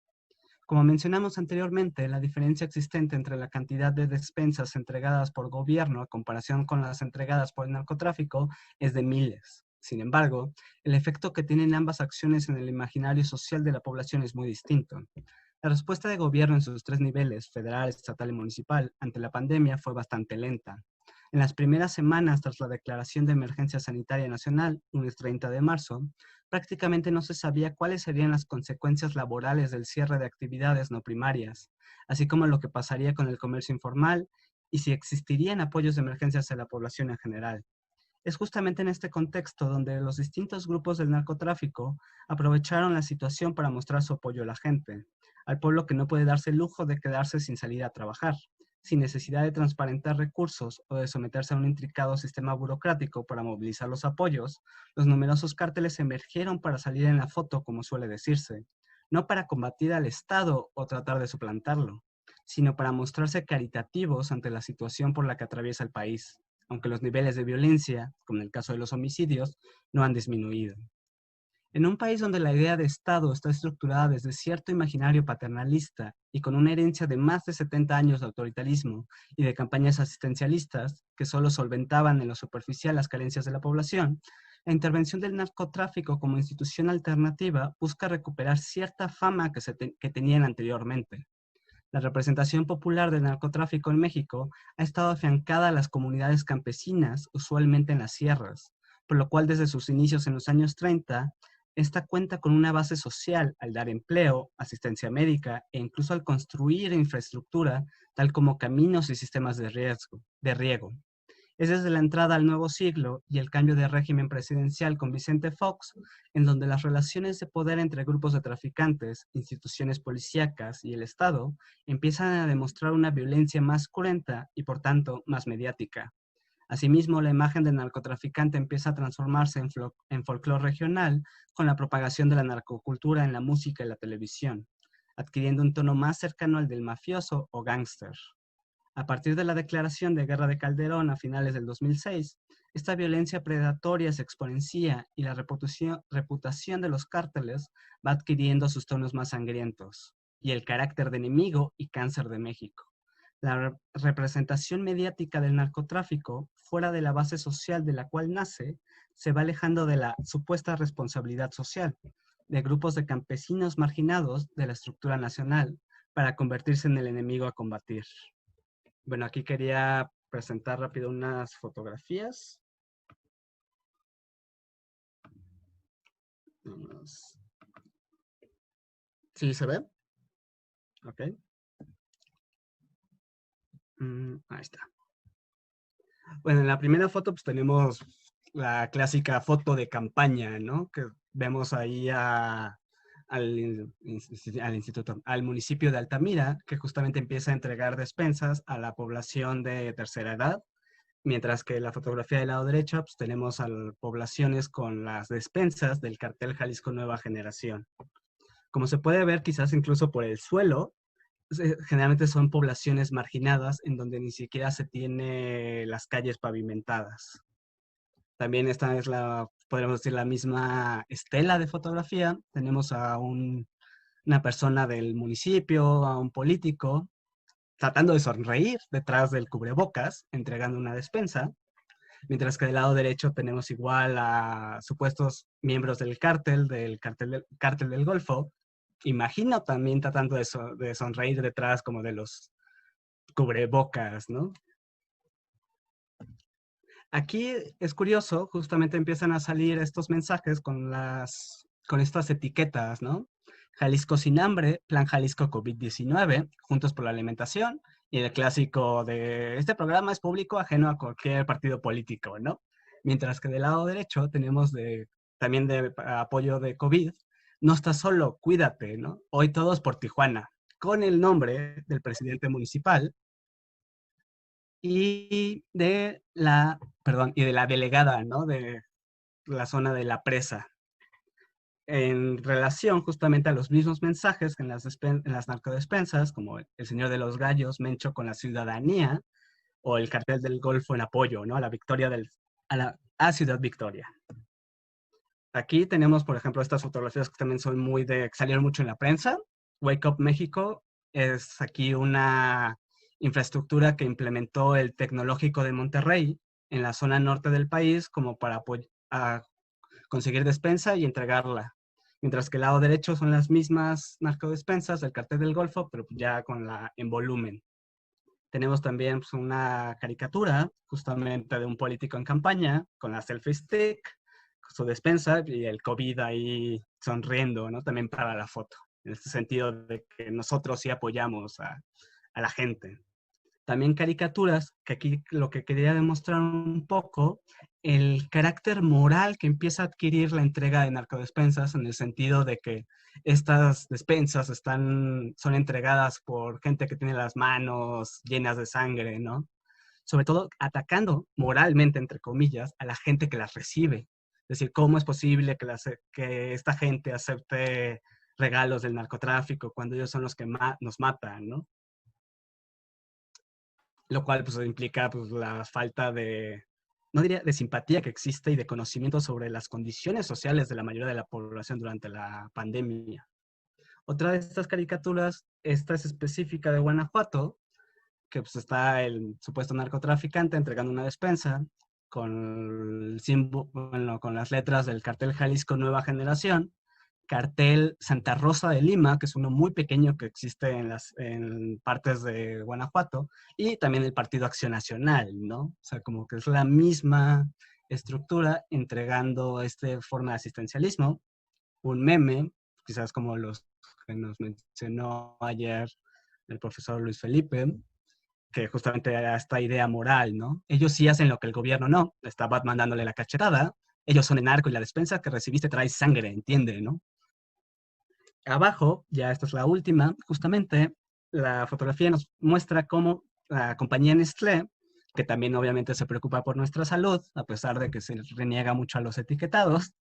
Como mencionamos anteriormente, la diferencia existente entre la cantidad de despensas entregadas por gobierno a comparación con las entregadas por el narcotráfico es de miles. Sin embargo, el efecto que tienen ambas acciones en el imaginario social de la población es muy distinto. La respuesta de gobierno en sus tres niveles, federal, estatal y municipal, ante la pandemia fue bastante lenta. En las primeras semanas tras la declaración de emergencia sanitaria nacional, lunes 30 de marzo, prácticamente no se sabía cuáles serían las consecuencias laborales del cierre de actividades no primarias, así como lo que pasaría con el comercio informal y si existirían apoyos de emergencia hacia la población en general. Es justamente en este contexto donde los distintos grupos del narcotráfico aprovecharon la situación para mostrar su apoyo a la gente, al pueblo que no puede darse el lujo de quedarse sin salir a trabajar, sin necesidad de transparentar recursos o de someterse a un intricado sistema burocrático para movilizar los apoyos. Los numerosos cárteles emergieron para salir en la foto, como suele decirse, no para combatir al Estado o tratar de suplantarlo, sino para mostrarse caritativos ante la situación por la que atraviesa el país, aunque los niveles de violencia, como en el caso de los homicidios, no han disminuido. En un país donde la idea de Estado está estructurada desde cierto imaginario paternalista y con una herencia de más de 70 años de autoritarismo y de campañas asistencialistas que solo solventaban en lo superficial las carencias de la población, la intervención del narcotráfico como institución alternativa busca recuperar cierta fama que tenían anteriormente. La representación popular del narcotráfico en México ha estado afiancada a las comunidades campesinas, usualmente en las sierras, por lo cual desde sus inicios en los años 30, esta cuenta con una base social al dar empleo, asistencia médica e incluso al construir infraestructura, tal como caminos y sistemas de riego. Es desde la entrada al nuevo siglo y el cambio de régimen presidencial con Vicente Fox, en donde las relaciones de poder entre grupos de traficantes, instituciones policíacas y el Estado empiezan a demostrar una violencia más cruenta y por tanto más mediática. Asimismo, la imagen del narcotraficante empieza a transformarse en folclore regional con la propagación de la narcocultura en la música y la televisión, adquiriendo un tono más cercano al del mafioso o gángster. A partir de la declaración de guerra de Calderón a finales del 2006, esta violencia predatoria se exponencia y la reputación de los cárteles va adquiriendo sus tonos más sangrientos y el carácter de enemigo y cáncer de México. La representación mediática del narcotráfico, fuera de la base social de la cual nace, se va alejando de la supuesta responsabilidad social, de grupos de campesinos marginados de la estructura nacional, para convertirse en el enemigo a combatir. Bueno, aquí quería presentar rápido unas fotografías. ¿Sí se ve? Ok. Ahí está. Bueno, en la primera foto pues tenemos la clásica foto de campaña, ¿no? Que vemos ahí al instituto, al municipio de Altamira, que justamente empieza a entregar despensas a la población de tercera edad, mientras que en la fotografía del lado derecho pues tenemos a poblaciones con las despensas del cartel Jalisco Nueva Generación. Como se puede ver quizás incluso por el suelo, generalmente son poblaciones marginadas en donde ni siquiera se tiene las calles pavimentadas. También esta es podríamos decir, la misma estela de fotografía. Tenemos a una persona del municipio, a un político, tratando de sonreír detrás del cubrebocas, entregando una despensa, mientras que del lado derecho tenemos igual a supuestos miembros del cártel del Golfo. Imagino también tratando de sonreír detrás como de los cubrebocas, ¿no? Aquí es curioso, justamente empiezan a salir estos mensajes con estas etiquetas, ¿no? Jalisco sin hambre, Plan Jalisco COVID-19, Juntos por la Alimentación, y el clásico de este programa es público ajeno a cualquier partido político, ¿no? Mientras que del lado derecho tenemos también de apoyo de COVID, no estás solo, cuídate, ¿no? Hoy todos por Tijuana, con el nombre del presidente municipal y de la delegada, ¿no? De la zona de la presa, en relación justamente a los mismos mensajes que en las narcodespensas, como el Señor de los Gallos, Mencho con la ciudadanía, o el cartel del Golfo en apoyo, ¿no? A la victoria a Ciudad Victoria. Aquí tenemos, por ejemplo, estas fotografías que también son que salieron mucho en la prensa. Wake Up México es aquí una infraestructura que implementó el Tecnológico de Monterrey en la zona norte del país como para conseguir despensa y entregarla. Mientras que el lado derecho son las mismas narcodespensas del cartel del Golfo, pero ya en volumen. Tenemos también pues, una caricatura justamente de un político en campaña con la selfie stick, su despensa y el COVID ahí sonriendo, ¿no? También para la foto, en este sentido de que nosotros sí apoyamos a la gente. También caricaturas, que aquí lo que quería demostrar un poco, el carácter moral que empieza a adquirir la entrega de narcodespensas, en el sentido de que estas despensas son entregadas por gente que tiene las manos llenas de sangre, ¿no? Sobre todo atacando moralmente, entre comillas, a la gente que las recibe. Es decir, ¿cómo es posible que esta gente acepte regalos del narcotráfico cuando ellos son los que nos matan, ¿no? Lo cual pues implica pues, la falta no diría de simpatía que existe y de conocimiento sobre las condiciones sociales de la mayoría de la población durante la pandemia. Otra de estas caricaturas, esta es específica de Guanajuato, que pues está el supuesto narcotraficante entregando una despensa con con las letras del cartel Jalisco Nueva Generación, cartel Santa Rosa de Lima, que es uno muy pequeño que existe en partes de Guanajuato, y también el Partido Acción Nacional, ¿no? O sea, como que es la misma estructura entregando esta forma de asistencialismo, un meme, quizás como los que nos mencionó ayer el profesor Luis Felipe, que justamente era esta idea moral, ¿no? Ellos sí hacen lo que el gobierno no, está Batman dándole la cachetada, ellos son el narco y la despensa que recibiste trae sangre, entiende, ¿no? Abajo, ya esta es la última, justamente la fotografía nos muestra cómo la compañía Nestlé, que también obviamente se preocupa por nuestra salud, a pesar de que se reniega mucho a los etiquetados,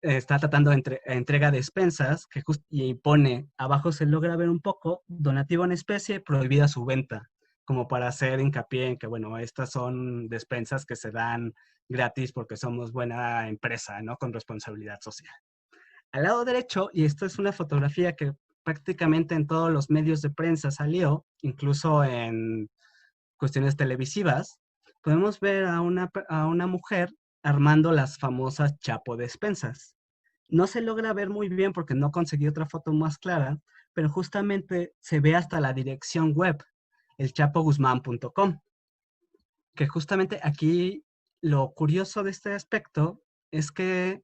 está tratando de entrega de despensas y pone, abajo se logra ver un poco, donativo en especie, prohibida su venta. como para hacer hincapié en que, bueno, estas son despensas que se dan gratis porque somos buena empresa, ¿no? Con responsabilidad social. Al lado derecho, y esto es una fotografía que prácticamente en todos los medios de prensa salió, incluso en cuestiones televisivas, podemos ver a una mujer armando las famosas chapo despensas. No se logra ver muy bien porque no conseguí otra foto más clara, pero justamente se ve hasta la dirección web, elchapoguzman.com, que justamente aquí lo curioso de este aspecto es que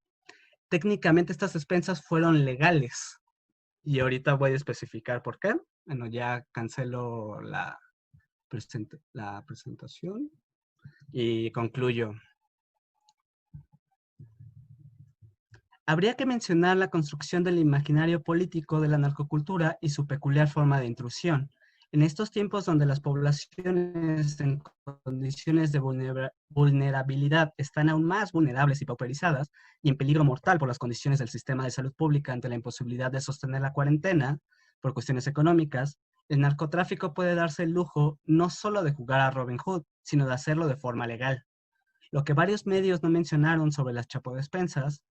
técnicamente estas despensas fueron legales. Y ahorita voy a especificar por qué. Bueno, ya cancelo la presentación y concluyo. Habría que mencionar la construcción del imaginario político de la narcocultura y su peculiar forma de intrusión. En estos tiempos donde las poblaciones en condiciones de vulnerabilidad están aún más vulnerables y pauperizadas y en peligro mortal por las condiciones del sistema de salud pública ante la imposibilidad de sostener la cuarentena por cuestiones económicas, el narcotráfico puede darse el lujo no solo de jugar a Robin Hood, sino de hacerlo de forma legal. Lo que varios medios no mencionaron sobre las chapodespensas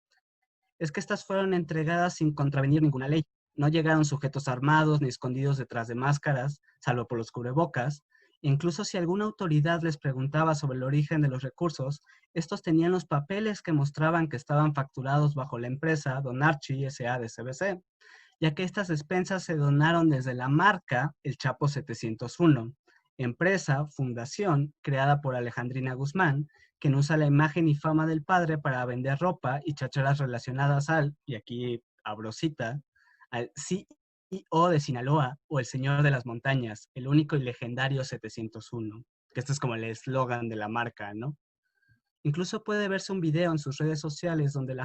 es que estas fueron entregadas sin contravenir ninguna ley. No llegaron sujetos armados ni escondidos detrás de máscaras, salvo por los cubrebocas. Incluso si alguna autoridad les preguntaba sobre el origen de los recursos, estos tenían los papeles que mostraban que estaban facturados bajo la empresa Don Archie S.A. de CBC, ya que estas despensas se donaron desde la marca El Chapo 701, empresa, fundación, creada por Alejandrina Guzmán, quien usa la imagen y fama del padre para vender ropa y chacharas relacionadas al, y aquí abro cita, al CEO de Sinaloa o el Señor de las Montañas, el único y legendario 701, que este es como el eslogan de la marca, ¿no? Incluso puede verse un video en sus redes sociales donde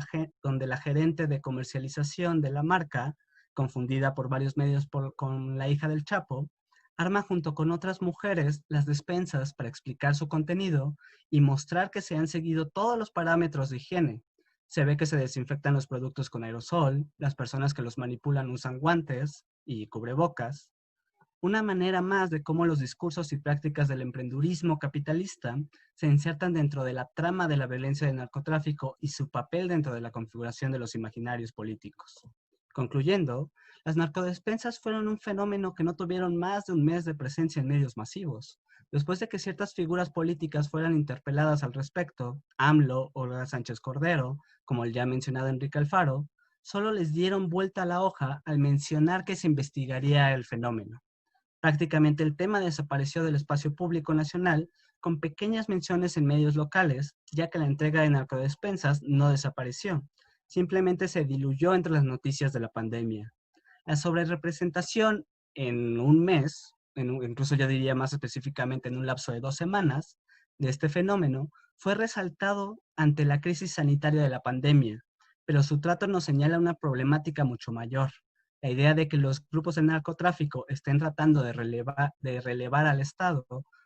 la gerente de comercialización de la marca, confundida por varios medios con la hija del Chapo, arma junto con otras mujeres las despensas para explicar su contenido y mostrar que se han seguido todos los parámetros de higiene. Se ve que se desinfectan los productos con aerosol, las personas que los manipulan usan guantes y cubrebocas. Una manera más de cómo los discursos y prácticas del emprendurismo capitalista se insertan dentro de la trama de la violencia del narcotráfico y su papel dentro de la configuración de los imaginarios políticos. Concluyendo, las narcodespensas fueron un fenómeno que no tuvieron más de un mes de presencia en medios masivos. Después de que ciertas figuras políticas fueran interpeladas al respecto, AMLO, Olga Sánchez Cordero, como el ya mencionado Enrique Alfaro, solo les dieron vuelta a la hoja al mencionar que se investigaría el fenómeno. Prácticamente el tema desapareció del espacio público nacional, con pequeñas menciones en medios locales, ya que la entrega de narcodespensas no desapareció, simplemente se diluyó entre las noticias de la pandemia. La sobrerepresentación en un mes, incluso yo diría más específicamente en un lapso de 2 semanas, de este fenómeno, fue resaltado ante la crisis sanitaria de la pandemia, pero su trato nos señala una problemática mucho mayor. La idea de que los grupos de narcotráfico estén tratando de relevar al Estado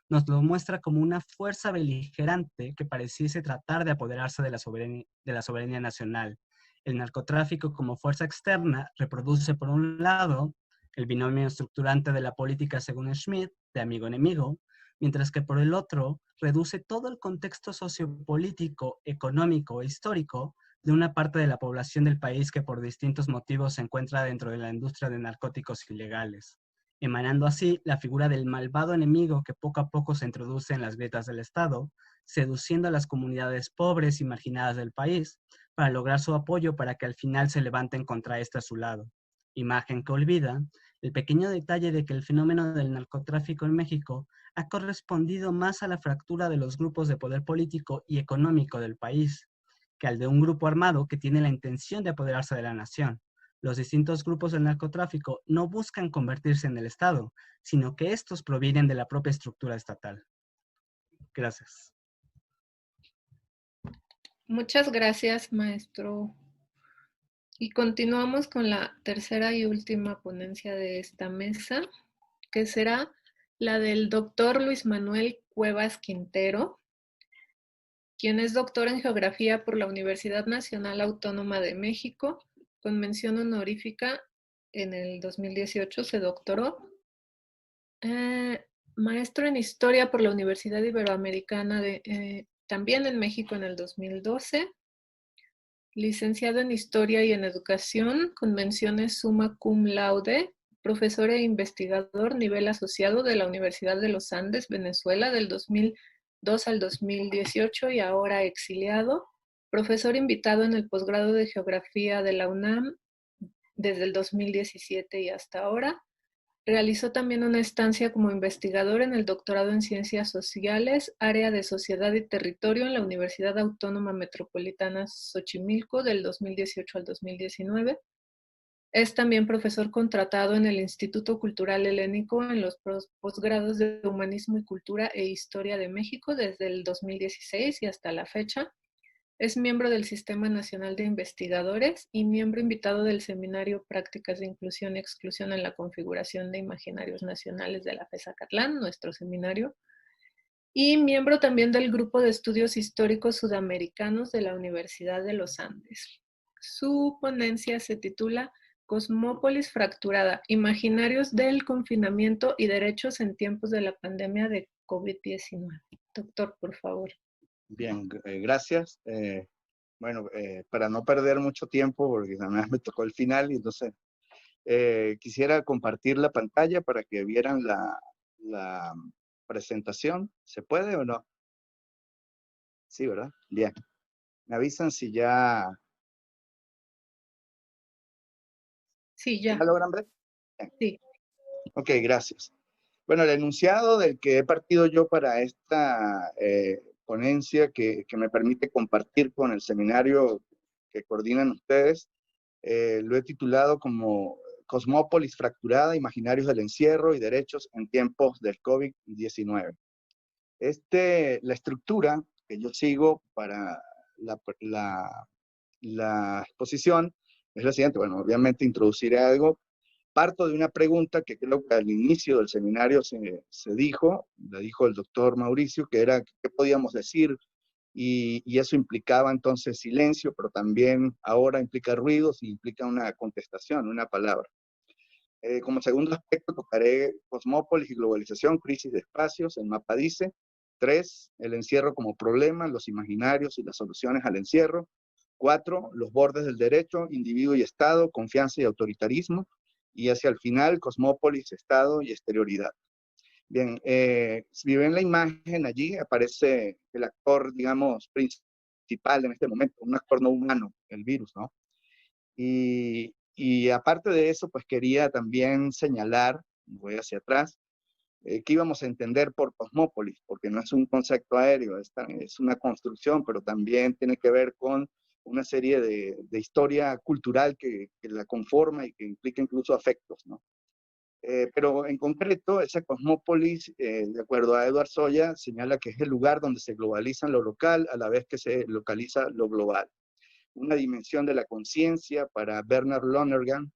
nos lo muestra como una fuerza beligerante que pareciese tratar de apoderarse de la soberanía nacional. El narcotráfico como fuerza externa reproduce, por un lado, el binomio estructurante de la política según Schmidt, de amigo-enemigo, mientras que por el otro, reduce todo el contexto sociopolítico, económico e histórico de una parte de la población del país que por distintos motivos se encuentra dentro de la industria de narcóticos ilegales, emanando así la figura del malvado enemigo que poco a poco se introduce en las grietas del Estado, seduciendo a las comunidades pobres y marginadas del país para lograr su apoyo para que al final se levanten contra este a su lado. Imagen que olvida el pequeño detalle de que el fenómeno del narcotráfico en México ha correspondido más a la fractura de los grupos de poder político y económico del país, que al de un grupo armado que tiene la intención de apoderarse de la nación. Los distintos grupos del narcotráfico no buscan convertirse en el Estado, sino que estos provienen de la propia estructura estatal. Gracias. Muchas gracias, maestro. Y continuamos con la tercera y última ponencia de esta mesa, que será la del doctor Luis Manuel Cuevas Quintero, quien es doctor en Geografía por la Universidad Nacional Autónoma de México, con mención honorífica en el 2018 se doctoró. Maestro en Historia por la Universidad Iberoamericana, también en México en el 2012. Licenciado en Historia y en Educación, con menciones summa cum laude, profesor e investigador nivel asociado de la Universidad de los Andes, Venezuela, del 2002 al 2018 y ahora exiliado. Profesor invitado en el posgrado de Geografía de la UNAM desde el 2017 y hasta ahora. Realizó también una estancia como investigador en el doctorado en Ciencias Sociales, área de Sociedad y Territorio en la Universidad Autónoma Metropolitana Xochimilco del 2018 al 2019. Es también profesor contratado en el Instituto Cultural Helénico en los posgrados de Humanismo y Cultura e Historia de México desde el 2016 y hasta la fecha. Es miembro del Sistema Nacional de Investigadores y miembro invitado del Seminario Prácticas de Inclusión y Exclusión en la Configuración de Imaginarios Nacionales de la FES-Acatlán, nuestro seminario, y miembro también del Grupo de Estudios Históricos Sudamericanos de la Universidad de los Andes. Su ponencia se titula Cosmópolis Fracturada, Imaginarios del Confinamiento y Derechos en Tiempos de la Pandemia de COVID-19. Doctor, por favor. Bien, gracias. Para no perder mucho tiempo, porque además me tocó el final, y entonces quisiera compartir la pantalla para que vieran la presentación. ¿Se puede o no? Sí, ¿verdad? Bien. Me avisan si ya... Sí, ya. ¿Ya logran ver? Bien. Sí. Ok, gracias. Bueno, el enunciado del que he partido yo para esta ponencia que me permite compartir con el seminario que coordinan ustedes, lo he titulado como Cosmópolis Fracturada, Imaginarios del Encierro y Derechos en Tiempos del COVID-19. La estructura que yo sigo para la exposición es la siguiente. Bueno, obviamente introduciré algo. Parto de una pregunta que creo que al inicio del seminario se dijo, la dijo el doctor Mauricio, que era qué podíamos decir, y eso implicaba entonces silencio, pero también ahora implica ruidos y implica una contestación, una palabra. Como segundo aspecto tocaré cosmópolis y globalización, crisis de espacios, el mapa dice. 3, el encierro como problema, los imaginarios y las soluciones al encierro. 4, los bordes del derecho, individuo y Estado, confianza y autoritarismo. Y hacia el final, cosmópolis, Estado y exterioridad. Bien, si ven la imagen allí, aparece el actor, digamos, principal en este momento, un actor no humano, el virus, ¿no? Y aparte de eso, pues quería también señalar, voy hacia atrás, que íbamos a entender por cosmópolis, porque no es un concepto aéreo, es una construcción, pero también tiene que ver con una serie de historia cultural que la conforma y que implica incluso afectos, ¿no? Pero en concreto, esa cosmópolis, de acuerdo a Edward Soya, señala que es el lugar donde se globaliza lo local a la vez que se localiza lo global. Una dimensión de la conciencia para Bernard Lonergan.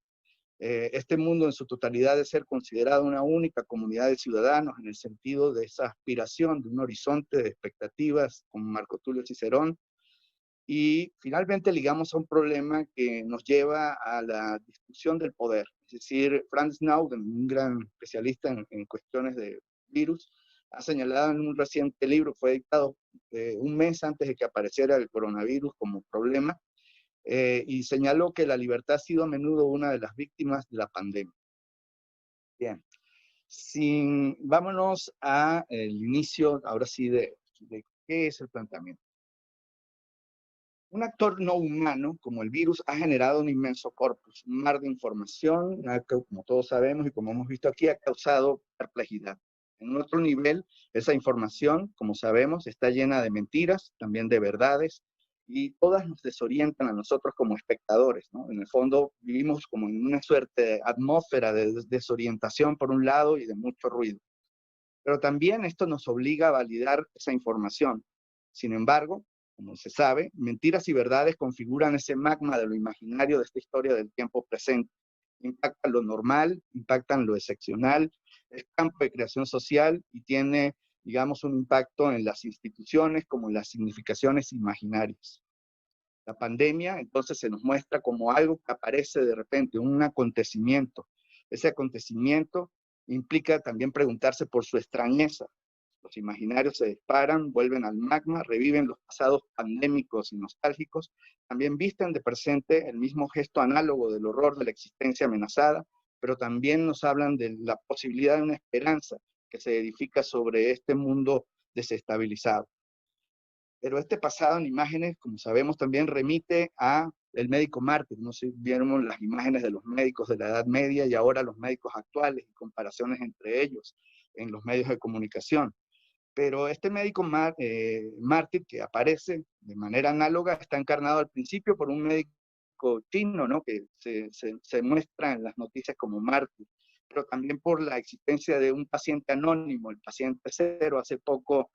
Este mundo en su totalidad debe ser considerado una única comunidad de ciudadanos en el sentido de esa aspiración de un horizonte de expectativas como Marco Tulio Cicerón. Y finalmente ligamos a un problema que nos lleva a la discusión del poder. Es decir, Franz Snowden, un gran especialista en cuestiones de virus, ha señalado en un reciente libro, fue editado un mes antes de que apareciera el coronavirus como problema, y señaló que la libertad ha sido a menudo una de las víctimas de la pandemia. Bien, vámonos al inicio, ahora sí, de qué es el planteamiento. Un actor no humano, como el virus, ha generado un inmenso corpus, un mar de información, que, como todos sabemos y como hemos visto aquí, ha causado perplejidad. En otro nivel, esa información, como sabemos, está llena de mentiras, también de verdades, y todas nos desorientan a nosotros como espectadores, ¿no? En el fondo, vivimos como en una suerte de atmósfera de desorientación por un lado y de mucho ruido. Pero también esto nos obliga a validar esa información. Sin embargo, como se sabe, mentiras y verdades configuran ese magma de lo imaginario de esta historia del tiempo presente. Impactan lo normal, impactan lo excepcional, es campo de creación social y tiene, digamos, un impacto en las instituciones como en las significaciones imaginarias. La pandemia entonces se nos muestra como algo que aparece de repente, un acontecimiento. Ese acontecimiento implica también preguntarse por su extrañeza. Los imaginarios se disparan, vuelven al magma, reviven los pasados pandémicos y nostálgicos, también visten de presente el mismo gesto análogo del horror de la existencia amenazada, pero también nos hablan de la posibilidad de una esperanza que se edifica sobre este mundo desestabilizado. Pero este pasado en imágenes, como sabemos, también remite a el médico mártir. No sé, vieron las imágenes de los médicos de la Edad Media y ahora los médicos actuales y comparaciones entre ellos en los medios de comunicación. Pero este médico mártir que aparece de manera análoga está encarnado al principio por un médico chino, ¿no? Que se muestra en las noticias como mártir, pero también por la existencia de un paciente anónimo, el paciente cero. Hace poco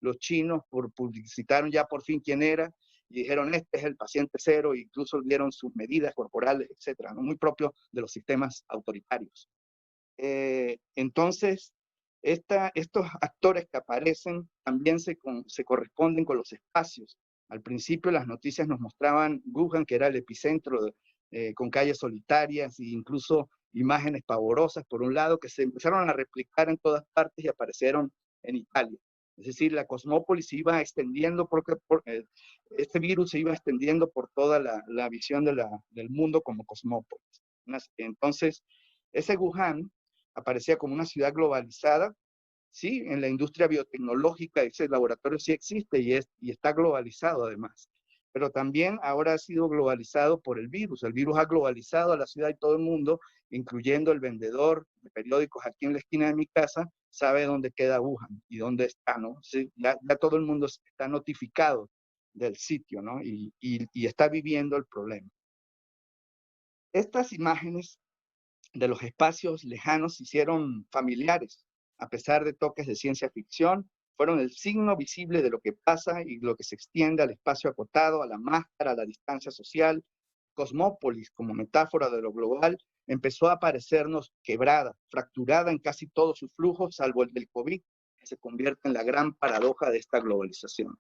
los chinos publicitaron ya por fin quién era y dijeron, este es el paciente cero, e incluso dieron sus medidas corporales, etcétera, ¿no? Muy propio de los sistemas autoritarios. Entonces, estos actores que aparecen también se corresponden con los espacios. Al principio las noticias nos mostraban Wuhan, que era el epicentro, con calles solitarias e incluso imágenes pavorosas, por un lado, que se empezaron a replicar en todas partes y aparecieron en Italia. Es decir, la cosmópolis se iba extendiendo, este virus se iba extendiendo por toda la visión del mundo como cosmópolis. Entonces, ese Wuhan aparecía como una ciudad globalizada. Sí, en la industria biotecnológica ese laboratorio sí existe y está globalizado además, pero también ahora ha sido globalizado por el virus. El virus ha globalizado a la ciudad y todo el mundo, incluyendo el vendedor de periódicos aquí en la esquina de mi casa, sabe dónde queda Wuhan y dónde está, ¿no? Sí, ya todo el mundo está notificado del sitio, ¿no? Y está viviendo el problema. Estas imágenes de los espacios lejanos se hicieron familiares, a pesar de toques de ciencia ficción, fueron el signo visible de lo que pasa y lo que se extiende al espacio acotado, a la máscara, a la distancia social. Cosmópolis, como metáfora de lo global, empezó a parecernos quebrada, fracturada en casi todos sus flujos, salvo el del COVID, que se convierte en la gran paradoja de esta globalización.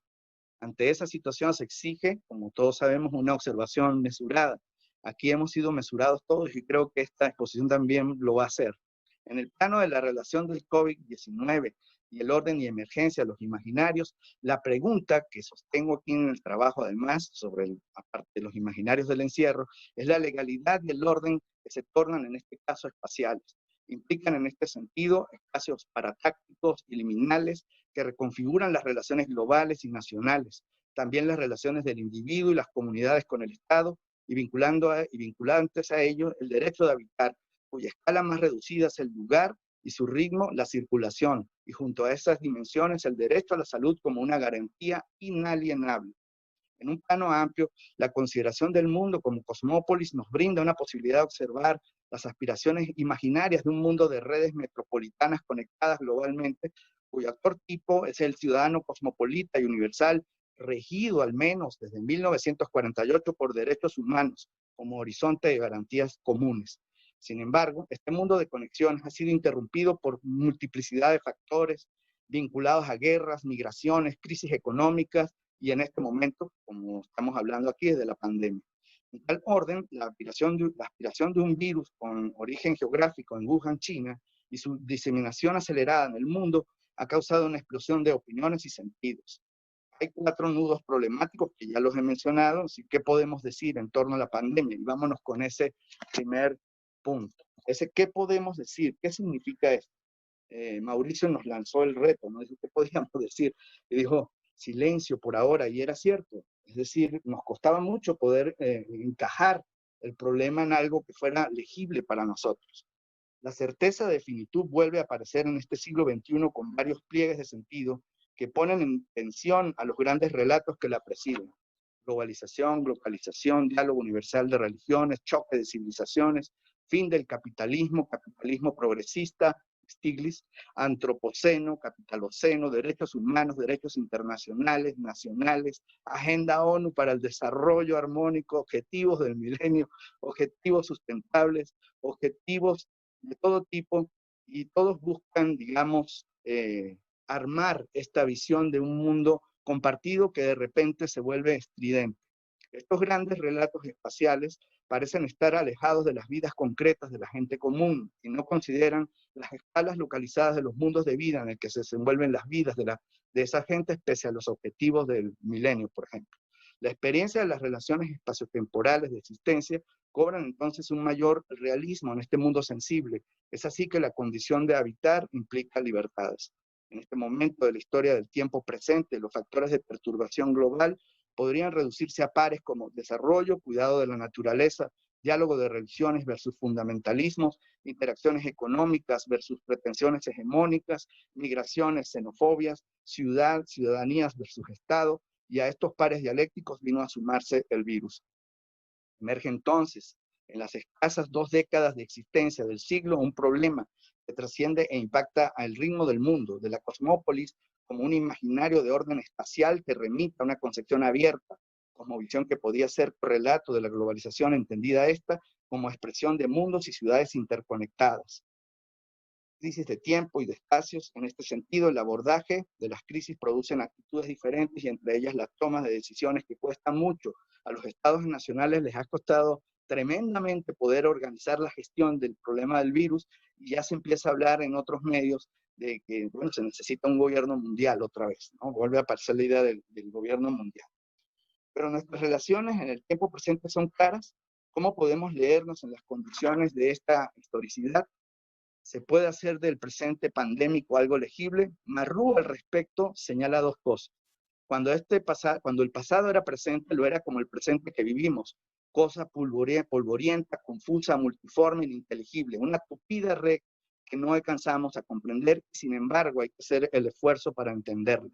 Ante esa situación se exige, como todos sabemos, una observación mesurada. Aquí hemos sido mesurados todos y creo que esta exposición también lo va a hacer. En el plano de la relación del COVID-19 y el orden y emergencia de los imaginarios, la pregunta que sostengo aquí en el trabajo, además, aparte de los imaginarios del encierro, es la legalidad y el orden que se tornan en este caso espaciales. Implican en este sentido espacios paratácticos y liminales que reconfiguran las relaciones globales y nacionales, también las relaciones del individuo y las comunidades con el Estado, y vinculantes a ello el derecho de habitar, cuya escala más reducida es el lugar y su ritmo, la circulación, y junto a esas dimensiones el derecho a la salud como una garantía inalienable. En un plano amplio, la consideración del mundo como cosmópolis nos brinda una posibilidad de observar las aspiraciones imaginarias de un mundo de redes metropolitanas conectadas globalmente, cuyo actor tipo es el ciudadano cosmopolita y universal, regido al menos desde 1948 por derechos humanos como horizonte de garantías comunes. Sin embargo, este mundo de conexiones ha sido interrumpido por multiplicidad de factores vinculados a guerras, migraciones, crisis económicas y en este momento, como estamos hablando aquí, desde la pandemia. En tal orden, la aspiración de un virus con origen geográfico en Wuhan, China, y su diseminación acelerada en el mundo ha causado una explosión de opiniones y sentidos. Hay 4 nudos problemáticos que ya los he mencionado, así que podemos decir en torno a la pandemia, y vámonos con ese primer punto. ¿Qué podemos decir? ¿Qué significa esto? Mauricio nos lanzó el reto, ¿no? ¿Qué podíamos decir? Y dijo, silencio por ahora, y era cierto. Es decir, nos costaba mucho poder encajar el problema en algo que fuera legible para nosotros. La certeza de finitud vuelve a aparecer en este siglo XXI con varios pliegues de sentido que ponen en tensión a los grandes relatos que la presiden. Globalización, globalización, diálogo universal de religiones, choque de civilizaciones, fin del capitalismo, capitalismo progresista, Stiglitz, antropoceno, capitaloceno, derechos humanos, derechos internacionales, nacionales, agenda ONU para el desarrollo armónico, objetivos del milenio, objetivos sustentables, objetivos de todo tipo, y todos buscan, digamos, armar esta visión de un mundo compartido que de repente se vuelve estridente. Estos grandes relatos espaciales parecen estar alejados de las vidas concretas de la gente común y no consideran las escalas localizadas de los mundos de vida en el que se desenvuelven las vidas de esa gente pese a los objetivos del milenio, por ejemplo. La experiencia de las relaciones espaciotemporales de existencia cobran entonces un mayor realismo en este mundo sensible. Es así que la condición de habitar implica libertades. En este momento de la historia del tiempo presente, los factores de perturbación global podrían reducirse a pares como desarrollo, cuidado de la naturaleza, diálogo de religiones versus fundamentalismos, interacciones económicas versus pretensiones hegemónicas, migraciones, xenofobias, ciudadanías versus Estado, y a estos pares dialécticos vino a sumarse el virus. Emerge entonces, en las escasas 2 décadas de existencia del siglo, un problema que trasciende e impacta al ritmo del mundo, de la cosmópolis, como un imaginario de orden espacial que remita a una concepción abierta, cosmovisión que podía ser relato de la globalización, entendida esta como expresión de mundos y ciudades interconectadas. Crisis de tiempo y de espacios. En este sentido, el abordaje de las crisis producen actitudes diferentes y entre ellas las tomas de decisiones que cuestan mucho. A los estados nacionales les ha costado tremendamente poder organizar la gestión del problema del virus y ya se empieza a hablar en otros medios de que, bueno, se necesita un gobierno mundial otra vez, ¿no? Vuelve a aparecer la idea del gobierno mundial. Pero nuestras relaciones en el tiempo presente son claras. ¿Cómo podemos leernos en las condiciones de esta historicidad? ¿Se puede hacer del presente pandémico algo legible? Marrú al respecto señala 2 cosas. Cuando el pasado era presente, lo era como el presente que vivimos, cosa polvorienta, confusa, multiforme, ininteligible, una tupida red que no alcanzamos a comprender, sin embargo hay que hacer el esfuerzo para entenderla.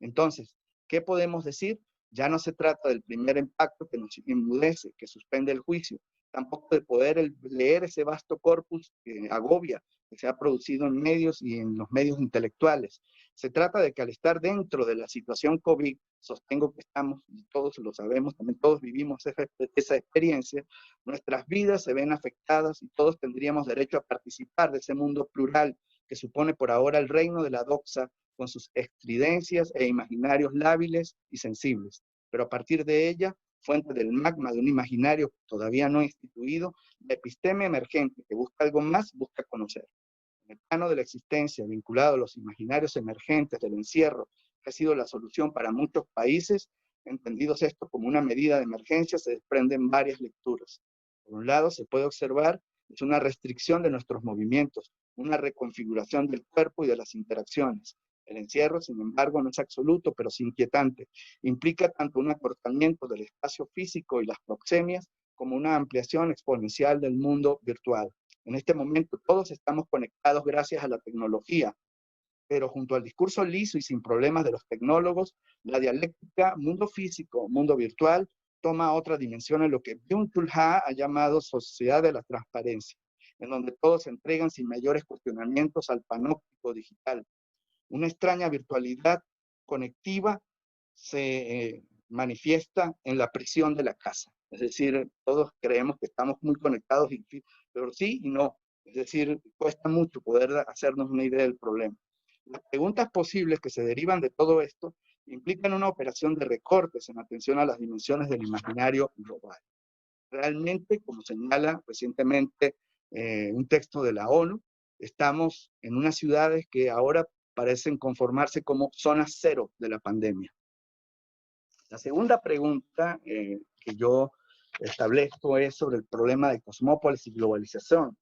Entonces, ¿qué podemos decir? Ya no se trata del primer impacto que nos enmudece, que suspende el juicio, tampoco de poder leer ese vasto corpus que agobia, que se ha producido en medios y en los medios intelectuales. Se trata de que al estar dentro de la situación COVID, sostengo que estamos, y todos lo sabemos, también todos vivimos esa experiencia, nuestras vidas se ven afectadas y todos tendríamos derecho a participar de ese mundo plural que supone por ahora el reino de la doxa, con sus estridencias e imaginarios lábiles y sensibles. Pero a partir de ella, fuente del magma de un imaginario todavía no instituido, la episteme emergente que busca algo más, busca conocer. En el plano de la existencia, vinculado a los imaginarios emergentes del encierro, que ha sido la solución para muchos países, entendidos esto como una medida de emergencia, se desprenden varias lecturas. Por un lado, se puede observar es una restricción de nuestros movimientos, una reconfiguración del cuerpo y de las interacciones. El encierro, sin embargo, no es absoluto, pero es inquietante. Implica tanto un acortamiento del espacio físico y las proxemias, como una ampliación exponencial del mundo virtual. En este momento todos estamos conectados gracias a la tecnología, pero junto al discurso liso y sin problemas de los tecnólogos, la dialéctica mundo físico, mundo virtual, toma otra dimensión en lo que Byung-Chul Ha ha llamado sociedad de la transparencia, en donde todos se entregan sin mayores cuestionamientos al panóptico digital. Una extraña virtualidad conectiva se manifiesta en la prisión de la casa. Es decir, todos creemos que estamos muy conectados, pero sí y no. Es decir, cuesta mucho poder hacernos una idea del problema. Las preguntas posibles que se derivan de todo esto implican una operación de recortes en atención a las dimensiones del imaginario global. Realmente, como señala recientemente un texto de la ONU, estamos en unas ciudades que ahora parecen conformarse como zona cero de la pandemia. La segunda pregunta que yo establezco es sobre el problema de cosmópolis y globalización,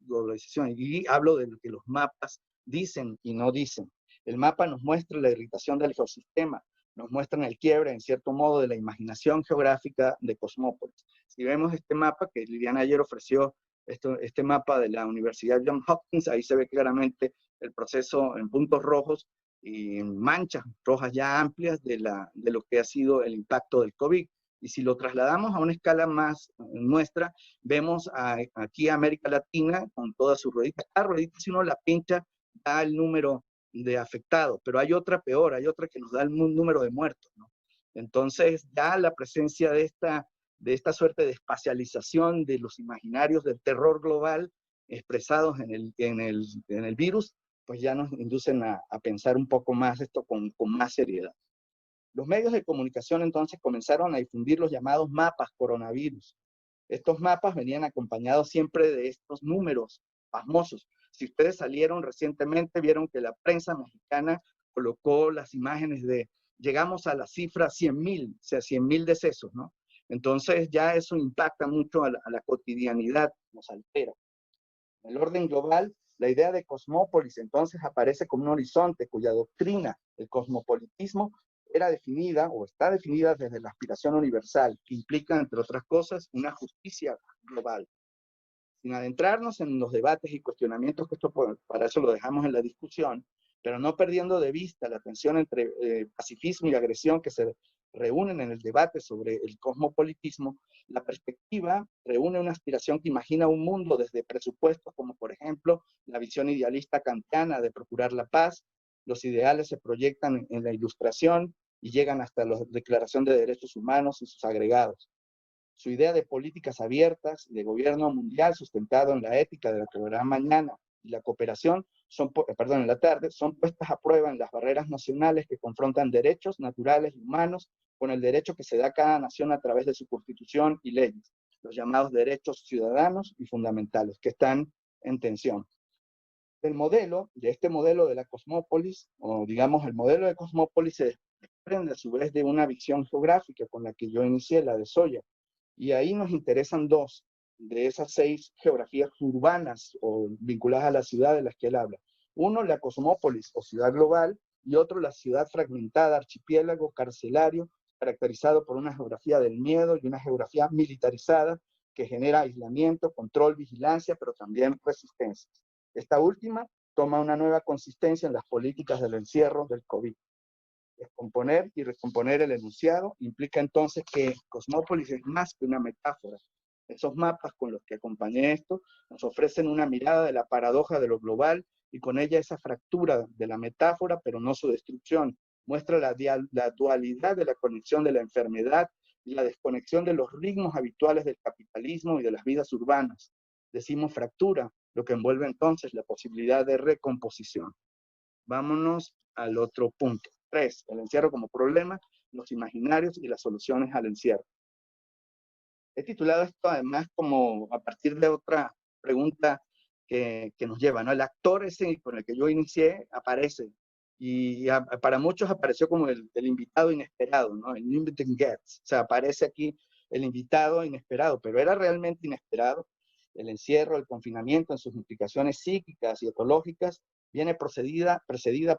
y hablo de lo que los mapas dicen y no dicen. El mapa nos muestra la irritación del ecosistema, nos muestra el quiebre, en cierto modo, de la imaginación geográfica de cosmópolis. Si vemos este mapa que Liliana ayer ofreció, este mapa de la Universidad Johns Hopkins, ahí se ve claramente el proceso en puntos rojos y en manchas rojas ya amplias de lo que ha sido el impacto del COVID. Y si lo trasladamos a una escala más nuestra, vemos aquí a América Latina con todas sus rueditas. Cada ruedita, si uno la pincha, da el número de afectados, pero hay otra peor, hay otra que nos da el número de muertos, ¿no? Entonces, ya la presencia de esta suerte de espacialización de los imaginarios del terror global expresados en el virus, pues ya nos inducen a pensar un poco más esto con más seriedad. Los medios de comunicación entonces comenzaron a difundir los llamados mapas coronavirus. Estos mapas venían acompañados siempre de estos números pasmosos. Si ustedes salieron recientemente, vieron que la prensa mexicana colocó las imágenes de llegamos a la cifra 100,000, o sea, 100,000 decesos, ¿no? Entonces ya eso impacta mucho a la cotidianidad, nos altera. En el orden global, la idea de cosmópolis entonces aparece como un horizonte cuya doctrina, el cosmopolitismo, era definida o está definida desde la aspiración universal, que implica, entre otras cosas, una justicia global. Sin adentrarnos en los debates y cuestionamientos, que esto para eso lo dejamos en la discusión, pero no perdiendo de vista la tensión entre pacifismo y agresión que se reúnen en el debate sobre el cosmopolitismo, la perspectiva reúne una aspiración que imagina un mundo desde presupuestos como, por ejemplo, la visión idealista kantiana de procurar la paz. Los ideales se proyectan en la Ilustración y llegan hasta la Declaración de Derechos Humanos y sus agregados. Su idea de políticas abiertas y de gobierno mundial sustentado en la ética de lo que verá mañana y la cooperación en la tarde, son puestas a prueba en las barreras nacionales que confrontan derechos naturales y humanos con el derecho que se da a cada nación a través de su constitución y leyes, los llamados derechos ciudadanos y fundamentales, que están en tensión. De este modelo de la cosmópolis, o digamos el modelo de cosmópolis, se desprende a su vez de una visión geográfica con la que yo inicié, la de Sawyer. Y ahí nos interesan dos de esas 6 geografías urbanas o vinculadas a la ciudad de las que él habla. Uno, la cosmópolis o ciudad global, y otro, la ciudad fragmentada, archipiélago carcelario, caracterizado por una geografía del miedo y una geografía militarizada que genera aislamiento, control, vigilancia, pero también resistencia. Esta última toma una nueva consistencia en las políticas del encierro del COVID. Descomponer y recomponer el enunciado implica entonces que Cosmópolis es más que una metáfora. Esos mapas con los que acompañé esto nos ofrecen una mirada de la paradoja de lo global y con ella esa fractura de la metáfora, pero no su destrucción. Muestra la dualidad de la conexión de la enfermedad y la desconexión de los ritmos habituales del capitalismo y de las vidas urbanas. Decimos fractura, lo que envuelve entonces la posibilidad de recomposición. Vámonos al otro punto. 3. El encierro como problema, los imaginarios y las soluciones al encierro. He titulado esto además como a partir de otra pregunta que nos lleva, ¿no? El actor ese con el que yo inicié aparece y para muchos apareció como el invitado inesperado, ¿no? El invited guest. O sea, aparece aquí el invitado inesperado, pero era realmente inesperado. El encierro, el confinamiento en sus implicaciones psíquicas y etológicas viene precedida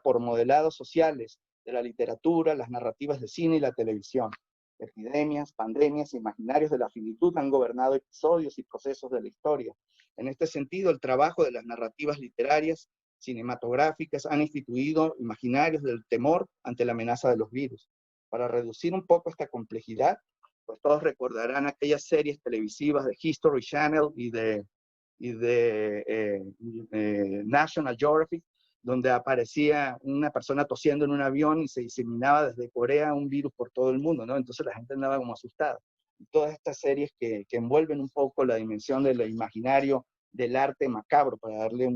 por modelados sociales de la literatura, las narrativas de cine y la televisión. Epidemias, pandemias, imaginarios de la finitud han gobernado episodios y procesos de la historia. En este sentido, el trabajo de las narrativas literarias, cinematográficas, han instituido imaginarios del temor ante la amenaza de los virus. Para reducir un poco esta complejidad, pues todos recordarán aquellas series televisivas de History Channel y de National Geographic, donde aparecía una persona tosiendo en un avión y se diseminaba desde Corea un virus por todo el mundo, ¿no? Entonces la gente andaba como asustada. Y todas estas series que envuelven un poco la dimensión del imaginario del arte macabro, para darle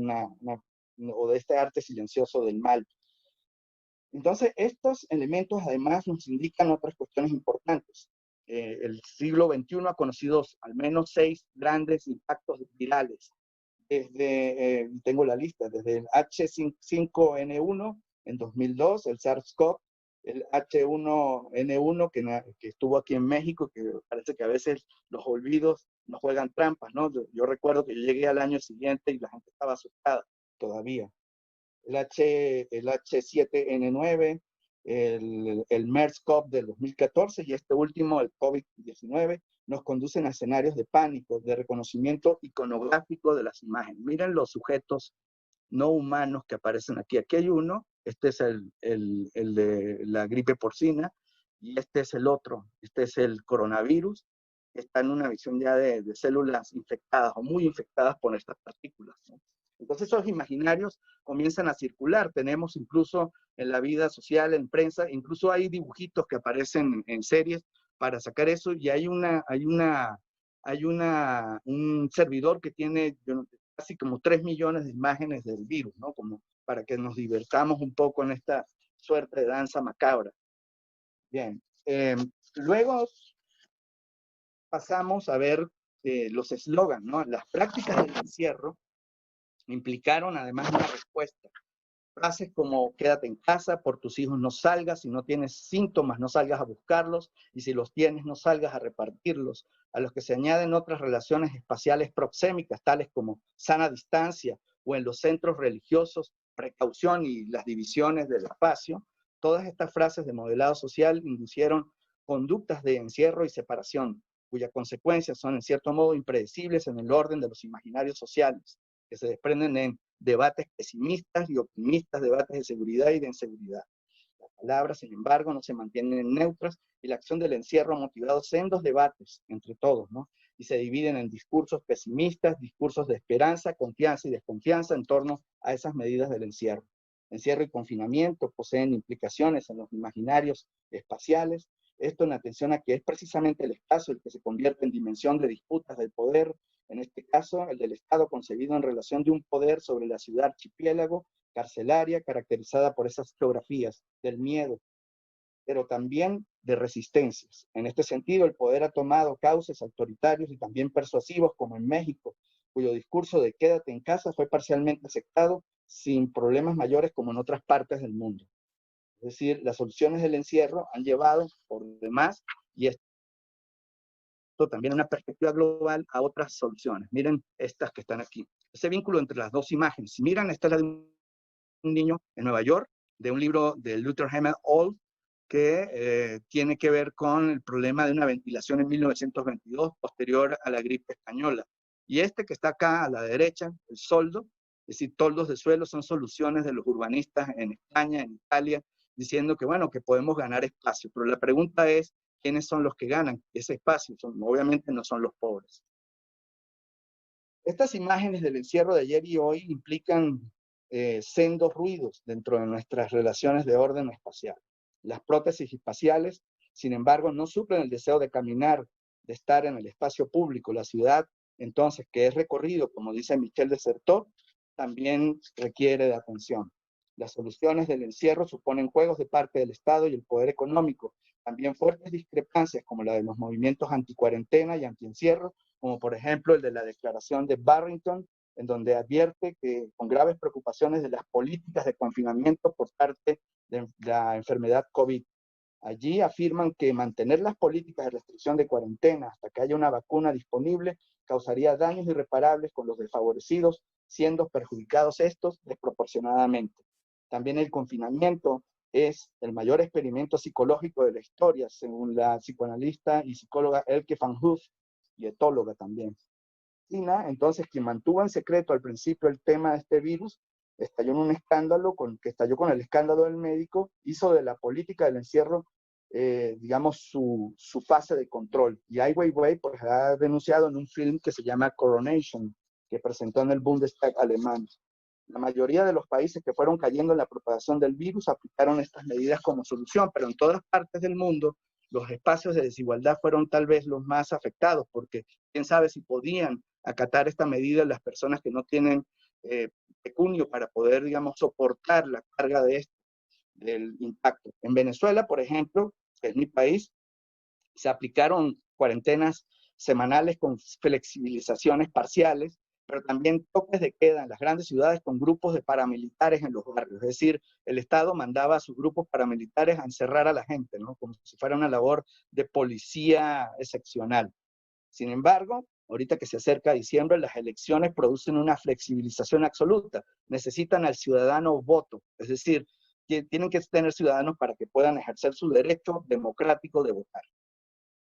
o de este arte silencioso del mal. Entonces, estos elementos además nos indican otras cuestiones importantes. El siglo XXI ha conocido al menos 6 grandes impactos virales. Tengo la lista, desde el H5N1 en 2002, el SARS-CoV, el H1N1 que estuvo aquí en México, que parece que a veces los olvidos nos juegan trampas, ¿no? Yo recuerdo que yo llegué al año siguiente y la gente estaba asustada todavía. El H7N9, el MERS-CoV del 2014 y este último, el COVID-19, nos conducen a escenarios de pánico, de reconocimiento iconográfico de las imágenes. Miren los sujetos no humanos que aparecen aquí. Aquí hay uno, este es el de la gripe porcina, y este es el otro, este es el coronavirus, que está en una visión ya de células infectadas o muy infectadas por estas partículas, ¿no? Entonces esos imaginarios comienzan a circular. Tenemos incluso en la vida social, en prensa, incluso hay dibujitos que aparecen en series para sacar eso, y hay un servidor que tiene casi como 3 millones de imágenes del virus, ¿no? Como para que nos divertamos un poco en esta suerte de danza macabra. Bien. Luego pasamos a ver los eslogans, ¿no? Las prácticas del encierro implicaron además una respuesta. Frases como quédate en casa, por tus hijos no salgas, si no tienes síntomas no salgas a buscarlos y si los tienes no salgas a repartirlos, a los que se añaden otras relaciones espaciales proxémicas tales como sana distancia o en los centros religiosos, precaución y las divisiones del espacio. Todas estas frases de modelado social inducieron conductas de encierro y separación, cuyas consecuencias son en cierto modo impredecibles en el orden de los imaginarios sociales, que se desprenden en debates pesimistas y optimistas, debates de seguridad y de inseguridad. Las palabras, sin embargo, no se mantienen neutras y la acción del encierro ha motivado sendos debates entre todos, ¿no? Y se dividen en discursos pesimistas, discursos de esperanza, confianza y desconfianza en torno a esas medidas del encierro. Encierro y confinamiento poseen implicaciones en los imaginarios espaciales. Esto en atención a que es precisamente el espacio el que se convierte en dimensión de disputas del poder, en este caso el del Estado concebido en relación de un poder sobre la ciudad archipiélago carcelaria caracterizada por esas geografías del miedo, pero también de resistencias. En este sentido, el poder ha tomado cauces autoritarios y también persuasivos, como en México, cuyo discurso de quédate en casa fue parcialmente aceptado sin problemas mayores como en otras partes del mundo. Es decir, las soluciones del encierro han llevado por demás, y esto también una perspectiva global, a otras soluciones. Miren estas que están aquí. Ese vínculo entre las dos imágenes. Si miran, esta es la de un niño en Nueva York, de un libro de Luther Hemmel Old, que tiene que ver con el problema de una ventilación en 1922, posterior a la gripe española. Y este que está acá a la derecha, el soldo, es decir, toldos de suelo, son soluciones de los urbanistas en España, en Italia, diciendo que, bueno, que podemos ganar espacio. Pero la pregunta es, ¿quiénes son los que ganan ese espacio? Obviamente no son los pobres. Estas imágenes del encierro de ayer y hoy implican sendos ruidos dentro de nuestras relaciones de orden espacial. Las prótesis espaciales, sin embargo, no suplen el deseo de caminar, de estar en el espacio público. La ciudad, entonces, que es recorrido, como dice Michel de Certeau, también requiere de atención. Las soluciones del encierro suponen juegos de parte del Estado y el poder económico, también fuertes discrepancias como la de los movimientos anticuarentena y antiencierro, como por ejemplo el de la declaración de Barrington, en donde advierte que con graves preocupaciones de las políticas de confinamiento por parte de la enfermedad COVID. Allí afirman que mantener las políticas de restricción de cuarentena hasta que haya una vacuna disponible causaría daños irreparables con los desfavorecidos, siendo perjudicados estos desproporcionadamente. También el confinamiento es el mayor experimento psicológico de la historia, según la psicoanalista y psicóloga Elke van Hoof, y etóloga también. China, entonces, quien mantuvo en secreto al principio el tema de este virus, estalló en un escándalo que estalló con el escándalo del médico, hizo de la política del encierro, digamos, su fase de control. Y Ai Weiwei pues, ha denunciado en un film que se llama Coronation, que presentó en el Bundestag alemán. La mayoría de los países que fueron cayendo en la propagación del virus aplicaron estas medidas como solución, pero en todas partes del mundo los espacios de desigualdad fueron tal vez los más afectados, porque quién sabe si podían acatar esta medida las personas que no tienen pecunio para poder, digamos, soportar la carga de esto, del impacto. En Venezuela, por ejemplo, que es mi país, se aplicaron cuarentenas semanales con flexibilizaciones parciales, pero también toques de queda en las grandes ciudades con grupos de paramilitares en los barrios. Es decir, el Estado mandaba a sus grupos paramilitares a encerrar a la gente, ¿no? Como si fuera una labor de policía excepcional. Sin embargo, ahorita que se acerca diciembre, las elecciones producen una flexibilización absoluta. Necesitan al ciudadano voto, es decir, tienen que tener ciudadanos para que puedan ejercer su derecho democrático de votar.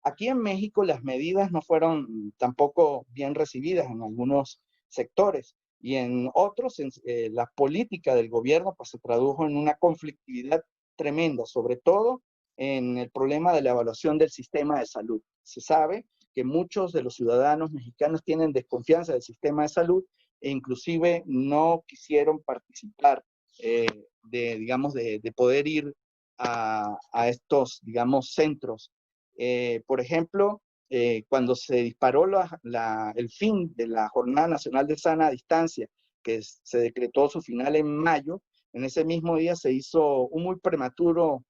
Aquí en México las medidas no fueron tampoco bien recibidas en algunos sectores y en otros la política del gobierno pues, se tradujo en una conflictividad tremenda, sobre todo en el problema de la evaluación del sistema de salud. Se sabe que muchos de los ciudadanos mexicanos tienen desconfianza del sistema de salud e inclusive no quisieron participar digamos, de poder ir a estos, digamos, centros. Por ejemplo, cuando se disparó el fin de la Jornada Nacional de Sana Distancia, que se decretó su final en mayo, en ese mismo día se hizo un muy prematuro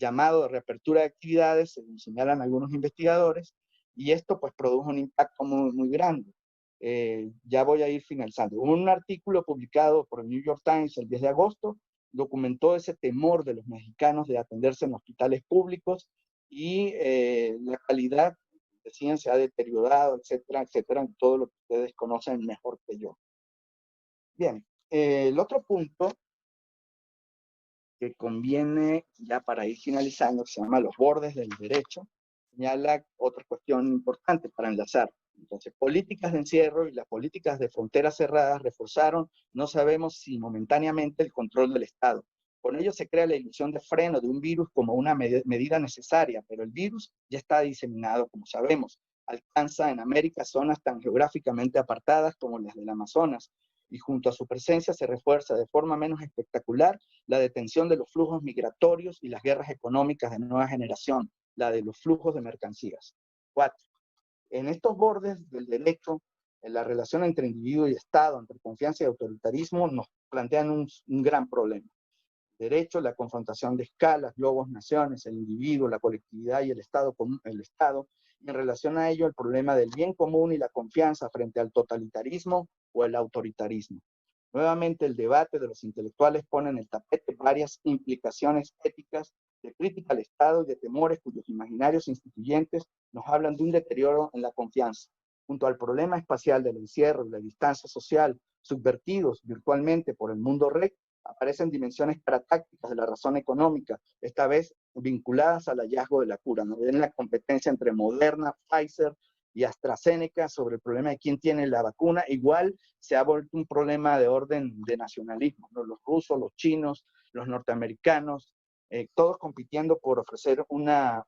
llamado de reapertura de actividades, según señalan algunos investigadores, y esto pues produjo un impacto muy, muy grande. Ya voy a ir finalizando. Un artículo publicado por el New York Times el 10 de agosto documentó ese temor de los mexicanos de atenderse en hospitales públicos y la calidad, decían, se ha deteriorado, etcétera, etcétera, todo lo que ustedes conocen mejor que yo. Bien, el otro punto que conviene ya para ir finalizando, que se llama los bordes del derecho, señala otra cuestión importante para enlazar. Entonces, políticas de encierro y las políticas de fronteras cerradas reforzaron, no sabemos si momentáneamente, el control del Estado. Con ello se crea la ilusión de freno de un virus como una medida necesaria, pero el virus ya está diseminado, como sabemos. Alcanza en América zonas tan geográficamente apartadas como las del Amazonas, y junto a su presencia se refuerza de forma menos espectacular la detención de los flujos migratorios y las guerras económicas de nueva generación, la de los flujos de mercancías. 4. En estos bordes del derecho, en la relación entre individuo y Estado, entre confianza y autoritarismo, nos plantean un gran problema. Derecho, la confrontación de escalas, globos, naciones, el individuo, la colectividad y el Estado, y en relación a ello el problema del bien común y la confianza frente al totalitarismo o el autoritarismo. Nuevamente el debate de los intelectuales pone en el tapete varias implicaciones éticas de crítica al Estado y de temores cuyos imaginarios instituyentes nos hablan de un deterioro en la confianza. Junto al problema espacial del encierro y la distancia social, subvertidos virtualmente por el mundo rec, aparecen dimensiones paratácticas de la razón económica, esta vez vinculadas al hallazgo de la cura. ¿No? Ven la competencia entre Moderna, Pfizer y AstraZeneca sobre el problema de quién tiene la vacuna. Igual se ha vuelto un problema de orden de nacionalismo, ¿no? Los rusos, los chinos, los norteamericanos, todos compitiendo por ofrecer una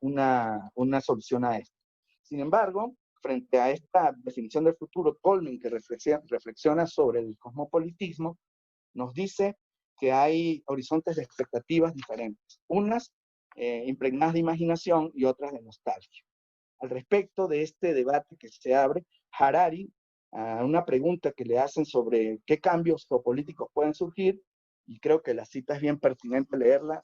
solución a esto. Sin embargo, frente a esta definición del futuro, Tolman, que reflexiona sobre el cosmopolitismo, nos dice que hay horizontes de expectativas diferentes, unas impregnadas de imaginación y otras de nostalgia. Al respecto de este debate que se abre, Harari, una pregunta que le hacen sobre qué cambios geopolíticos pueden surgir, y creo que la cita es bien pertinente leerla,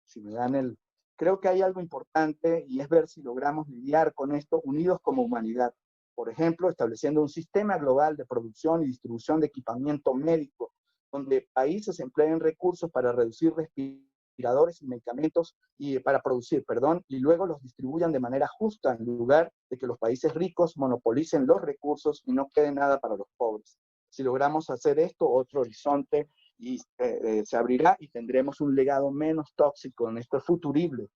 si me dan el... Creo que hay algo importante y es ver si logramos lidiar con esto unidos como humanidad. Por ejemplo, estableciendo un sistema global de producción y distribución de equipamiento médico, donde países empleen recursos para reducir respiradores y medicamentos y y luego los distribuyan de manera justa en lugar de que los países ricos monopolicen los recursos y no quede nada para los pobres. Si logramos hacer esto, otro horizonte y se abrirá y tendremos un legado menos tóxico en esto futurible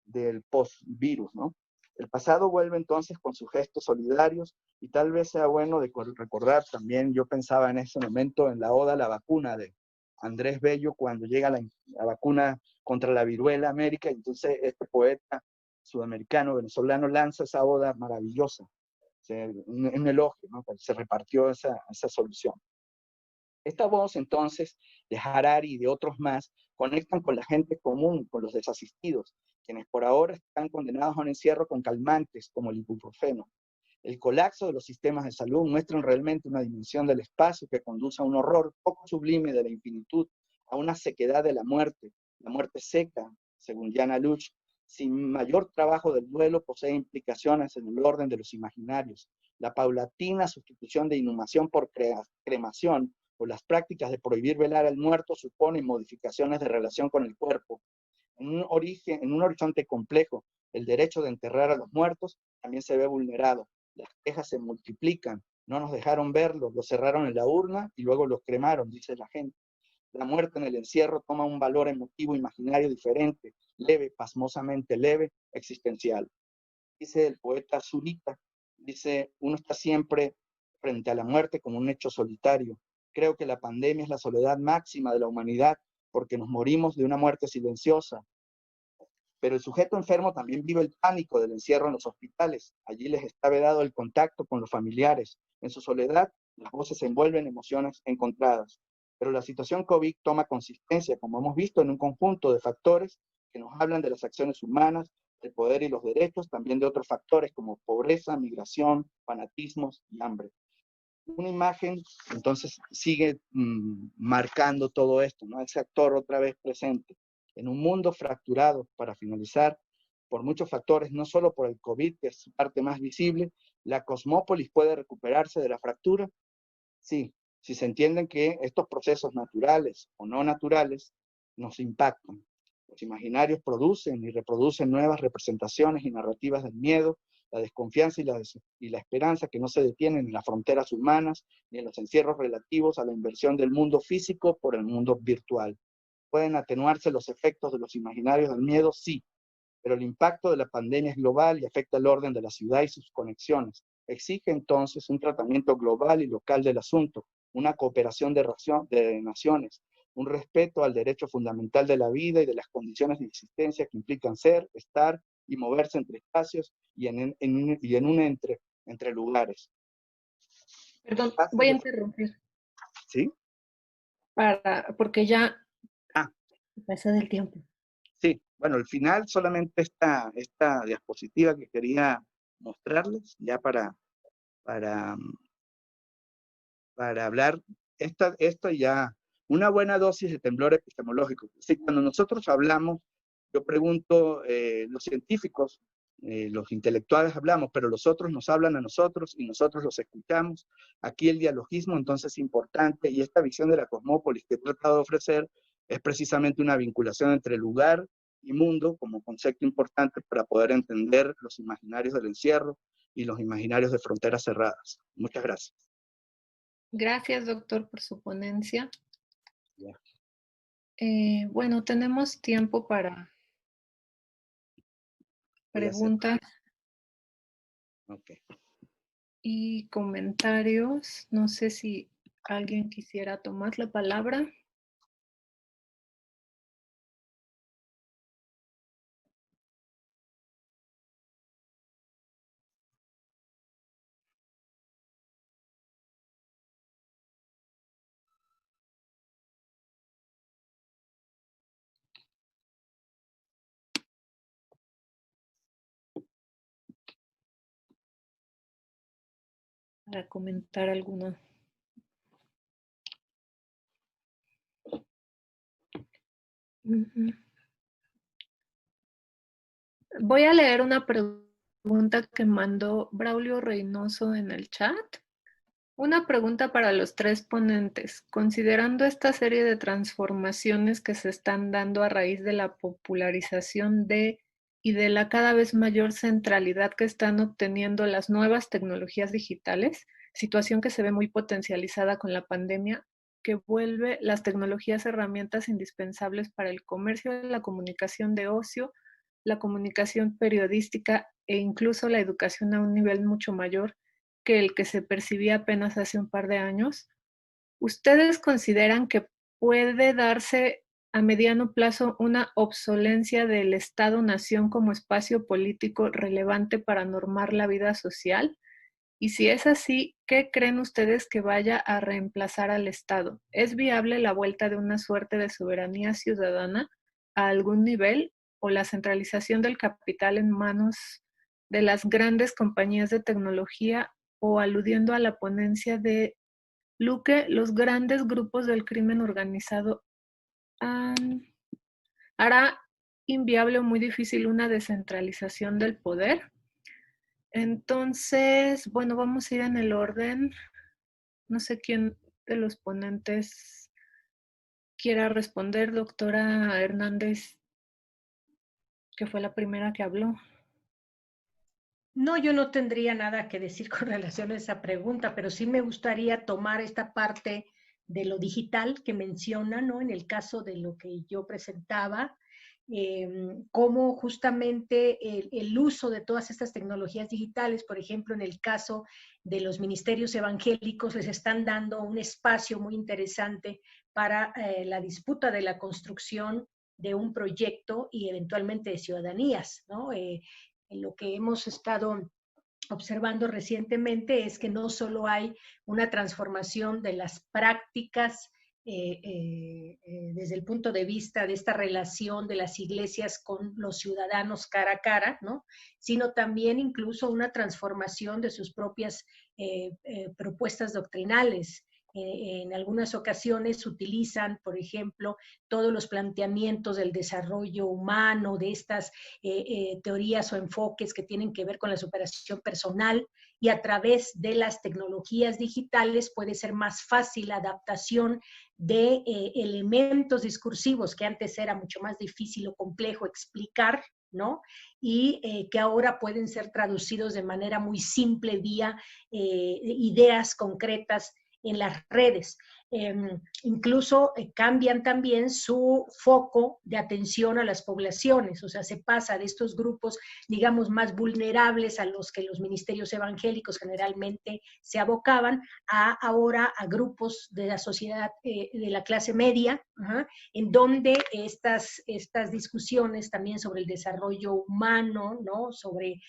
del post-virus, ¿no? El pasado vuelve entonces con sus gestos solidarios y tal vez sea bueno de recordar también, yo pensaba en ese momento en la oda a la vacuna de Andrés Bello cuando llega la vacuna contra la viruela a América, y entonces este poeta sudamericano, venezolano, lanza esa oda maravillosa, un elogio, ¿no? Se repartió esa solución. Esta voz entonces de Harari y de otros más conectan con la gente común, con los desasistidos, quienes por ahora están condenados a un encierro con calmantes como el ibuprofeno. El colapso de los sistemas de salud muestran realmente una dimensión del espacio que conduce a un horror poco sublime de la infinitud, a una sequedad de la muerte seca, según Jana Luch, sin mayor trabajo del duelo, posee implicaciones en el orden de los imaginarios. La paulatina sustitución de inhumación por cremación o las prácticas de prohibir velar al muerto suponen modificaciones de relación con el cuerpo. En un horizonte complejo, el derecho de enterrar a los muertos también se ve vulnerado. Las quejas se multiplican. No nos dejaron verlos, los cerraron en la urna y luego los cremaron, dice la gente. La muerte en el encierro toma un valor emotivo imaginario diferente, leve, pasmosamente leve, existencial. Dice el poeta Zurita, dice, uno está siempre frente a la muerte como un hecho solitario. Creo que la pandemia es la soledad máxima de la humanidad porque nos morimos de una muerte silenciosa. Pero el sujeto enfermo también vive el pánico del encierro en los hospitales. Allí les está vedado el contacto con los familiares. En su soledad, las voces se envuelven en emociones encontradas. Pero la situación COVID toma consistencia, como hemos visto, en un conjunto de factores que nos hablan de las acciones humanas, del poder y los derechos, también de otros factores como pobreza, migración, fanatismos y hambre. Una imagen, entonces, sigue marcando todo esto, ¿no? Ese actor otra vez presente. En un mundo fracturado, para finalizar, por muchos factores, no solo por el COVID, que es su parte más visible, ¿la cosmópolis puede recuperarse de la fractura? Sí, si se entienden que estos procesos naturales o no naturales nos impactan. Los imaginarios producen y reproducen nuevas representaciones y narrativas del miedo, la desconfianza y la esperanza que no se detienen en las fronteras humanas ni en los encierros relativos a la inversión del mundo físico por el mundo virtual. ¿Pueden atenuarse los efectos de los imaginarios del miedo? Sí, pero el impacto de la pandemia es global y afecta el orden de la ciudad y sus conexiones. Exige entonces un tratamiento global y local del asunto, una cooperación de naciones, un respeto al derecho fundamental de la vida y de las condiciones de existencia que implican ser, estar y moverse entre espacios y entre lugares. Perdón, voy a interrumpir ¿Sí? porque ya Ah, pasó del tiempo. sí. Bueno, al final solamente esta diapositiva que quería mostrarles, ya para hablar, esto ya, una buena dosis de temblor epistemológico. Sí, cuando nosotros hablamos, yo pregunto, los científicos, los intelectuales hablamos, pero los otros nos hablan a nosotros y nosotros los escuchamos. Aquí el dialogismo entonces es importante y esta visión de la cosmópolis que he tratado de ofrecer es precisamente una vinculación entre lugar y mundo como concepto importante para poder entender los imaginarios del encierro y los imaginarios de fronteras cerradas. Muchas gracias. Gracias, doctor, por su ponencia. Yeah. Bueno, tenemos tiempo para preguntas y comentarios. No sé si alguien quisiera tomar la palabra. Para comentar alguna. Voy a leer una pregunta que mandó Braulio Reynoso en el chat. Una pregunta para los tres ponentes. Considerando esta serie de transformaciones que se están dando a raíz de la popularización y de la cada vez mayor centralidad que están obteniendo las nuevas tecnologías digitales, situación que se ve muy potencializada con la pandemia, que vuelve las tecnologías herramientas indispensables para el comercio, la comunicación de ocio, la comunicación periodística e incluso la educación a un nivel mucho mayor que el que se percibía apenas hace un par de años. ¿Ustedes consideran que puede darse a mediano plazo una obsolencia del Estado-nación como espacio político relevante para normar la vida social? Y si es así, ¿qué creen ustedes que vaya a reemplazar al Estado? ¿Es viable la vuelta de una suerte de soberanía ciudadana a algún nivel o la centralización del capital en manos de las grandes compañías de tecnología, o aludiendo a la ponencia de Luque, los grandes grupos del crimen organizado hará inviable o muy difícil una descentralización del poder? Entonces, bueno, vamos a ir en el orden. No sé quién de los ponentes quiera responder, doctora Hernández, que fue la primera que habló. No, yo no tendría nada que decir con relación a esa pregunta, pero sí me gustaría tomar esta parte de lo digital que menciona, ¿no? En el caso de lo que yo presentaba, cómo justamente el uso de todas estas tecnologías digitales, por ejemplo, en el caso de los ministerios evangélicos, les están dando un espacio muy interesante para la disputa de la construcción de un proyecto y eventualmente de ciudadanías, ¿no? En lo que hemos estado observando recientemente es que no solo hay una transformación de las prácticas desde el punto de vista de esta relación de las iglesias con los ciudadanos cara a cara, ¿no? Sino también incluso una transformación de sus propias propuestas doctrinales. En algunas ocasiones utilizan, por ejemplo, todos los planteamientos del desarrollo humano, de estas teorías o enfoques que tienen que ver con la superación personal, y a través de las tecnologías digitales puede ser más fácil la adaptación de elementos discursivos que antes era mucho más difícil o complejo explicar, ¿no? Y que ahora pueden ser traducidos de manera muy simple vía ideas concretas en las redes. Incluso cambian también su foco de atención a las poblaciones, o sea, se pasa de estos grupos, digamos, más vulnerables a los que los ministerios evangélicos generalmente se abocaban, a ahora a grupos de la sociedad, de la clase media, en donde estas discusiones también sobre el desarrollo humano, ¿no? Sobre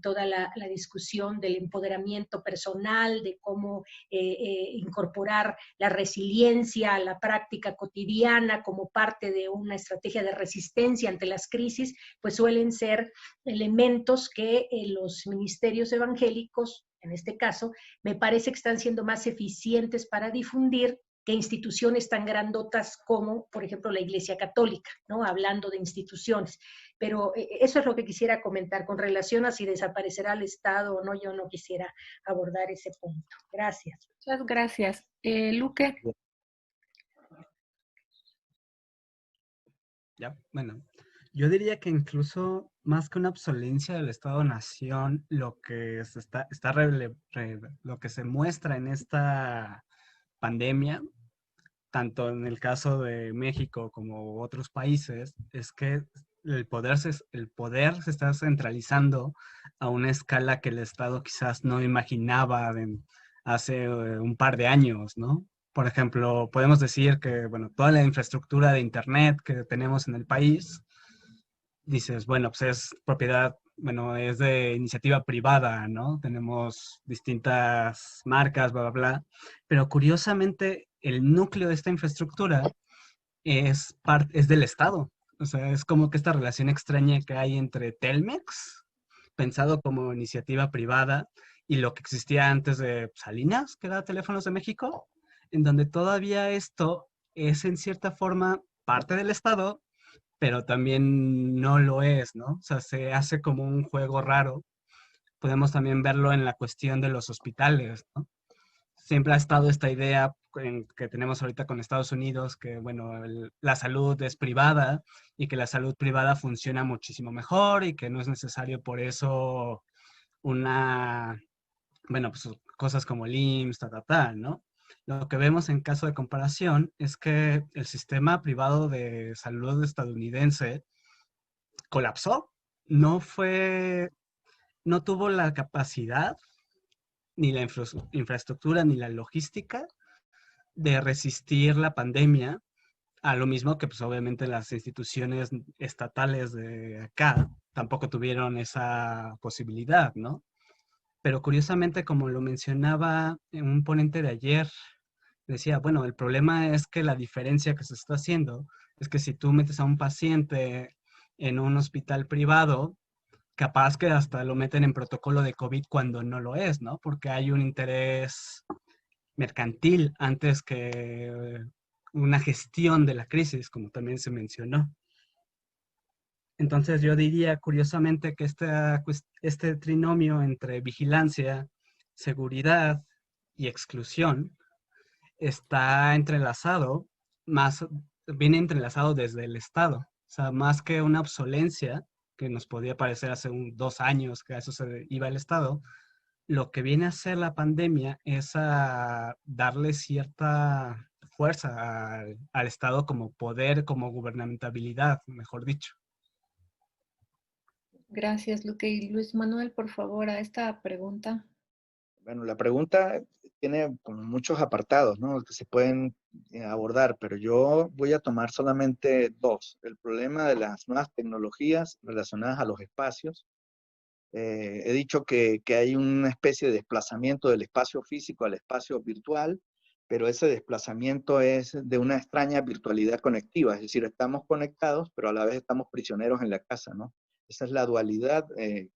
toda la discusión del empoderamiento personal, de cómo incorporar la resiliencia a la práctica cotidiana como parte de una estrategia de resistencia ante las crisis, pues suelen ser elementos que los ministerios evangélicos, en este caso, me parece que están siendo más eficientes para difundir que instituciones tan grandotas como, por ejemplo, la Iglesia Católica, ¿no? Hablando de instituciones. Pero eso es lo que quisiera comentar con relación a si desaparecerá el Estado o no. Yo no quisiera abordar ese punto. Gracias. Muchas gracias. Luque. Ya, bueno, yo diría que incluso más que una obsolencia del Estado-Nación, lo que lo que se muestra en esta pandemia, tanto en el caso de México como otros países, es que el poder se está centralizando a una escala que el Estado quizás no imaginaba hace un par de años, ¿no? Por ejemplo, podemos decir que, bueno, toda la infraestructura de Internet que tenemos en el país, dices, bueno, pues es propiedad, bueno, es de iniciativa privada, ¿no? Tenemos distintas marcas, bla, bla, bla. Pero curiosamente, el núcleo de esta infraestructura es del Estado. O sea, es como que esta relación extraña que hay entre Telmex, pensado como iniciativa privada, y lo que existía antes de Salinas, que era Teléfonos de México, en donde todavía esto es en cierta forma parte del Estado, pero también no lo es, ¿no? O sea, se hace como un juego raro. Podemos también verlo en la cuestión de los hospitales, ¿no? Siempre ha estado esta idea que tenemos ahorita con Estados Unidos, que, bueno, la salud es privada y que la salud privada funciona muchísimo mejor y que no es necesario por eso una, bueno, pues cosas como el IMSS, ¿no? Lo que vemos en caso de comparación es que el sistema privado de salud estadounidense colapsó. No fue, no tuvo la capacidad, ni la infraestructura, ni la logística de resistir la pandemia, a lo mismo que pues obviamente las instituciones estatales de acá tampoco tuvieron esa posibilidad, ¿no? Pero curiosamente, como lo mencionaba en un ponente de ayer, decía, bueno, el problema es que la diferencia que se está haciendo es que si tú metes a un paciente en un hospital privado, capaz que hasta lo meten en protocolo de COVID cuando no lo es, ¿no? Porque hay un interés mercantil antes que una gestión de la crisis, como también se mencionó. Entonces yo diría curiosamente que este trinomio entre vigilancia, seguridad y exclusión está entrelazado, viene entrelazado desde el Estado. O sea, más que una obsolencia, que nos podía parecer hace 2 años que a eso se iba el Estado, lo que viene a hacer la pandemia es a darle cierta fuerza al Estado como poder, como gubernamentabilidad, mejor dicho. Gracias, Luque. Y Luis Manuel, por favor, a esta pregunta. Bueno, la pregunta tiene como muchos apartados, ¿no? Que se pueden abordar, pero yo voy a tomar solamente dos. El problema de las nuevas tecnologías relacionadas a los espacios. He dicho que hay una especie de desplazamiento del espacio físico al espacio virtual, pero ese desplazamiento es de una extraña virtualidad conectiva, es decir, estamos conectados, pero a la vez estamos prisioneros en la casa, ¿no? Esa es la dualidad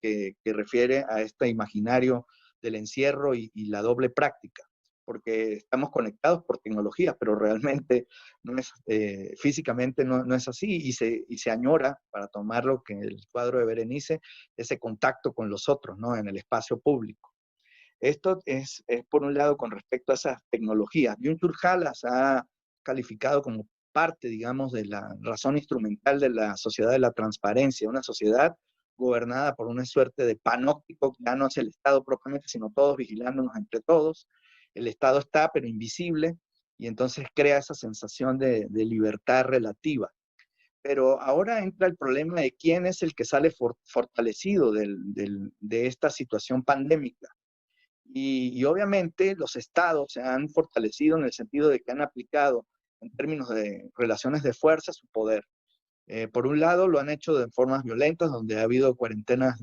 que refiere a este imaginario del encierro y la doble práctica. porque estamos conectados por tecnología, pero realmente no es, físicamente no es así, y se añora, para tomar lo que el cuadro de Berenice, ese contacto con los otros, ¿no? En el espacio público. Esto es por un lado con respecto a esas tecnologías. Byung-Chul Han las ha calificado como parte, digamos, de la razón instrumental de la sociedad de la transparencia, una sociedad gobernada por una suerte de panóptico, ya no es el Estado propiamente, sino todos vigilándonos entre todos. El Estado está, pero invisible, y entonces crea esa sensación de libertad relativa. Pero ahora entra el problema de quién es el que sale fortalecido de esta situación pandémica. Y obviamente los estados se han fortalecido en el sentido de que han aplicado en términos de relaciones de fuerza su poder. Por un lado lo han hecho de formas violentas, donde ha habido cuarentenas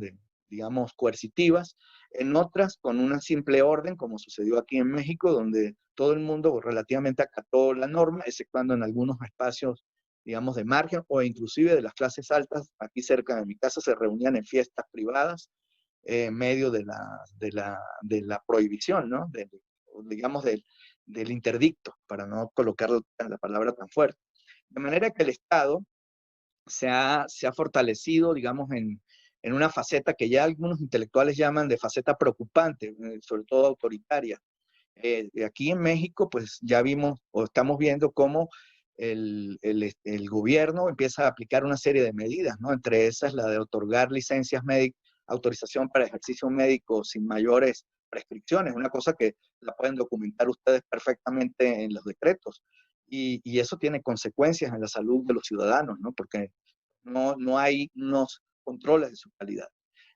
digamos, coercitivas, en otras con una simple orden, como sucedió aquí en México, donde todo el mundo relativamente acató la norma, exceptuando en algunos espacios, digamos, de margen, o inclusive de las clases altas. Aquí cerca de mi casa se reunían en fiestas privadas, en medio de la prohibición, ¿no? Digamos, del interdicto, para no colocar la palabra tan fuerte. De manera que el Estado se ha fortalecido, digamos, en una faceta que ya algunos intelectuales llaman de faceta preocupante, sobre todo autoritaria. Aquí en México, pues ya vimos o estamos viendo cómo el gobierno empieza a aplicar una serie de medidas, ¿no? Entre esas la de otorgar licencias médicas, autorización para ejercicio médico sin mayores prescripciones, una cosa que la pueden documentar ustedes perfectamente en los decretos. Y eso tiene consecuencias en la salud de los ciudadanos, ¿no? Porque no hay unos controles de su calidad.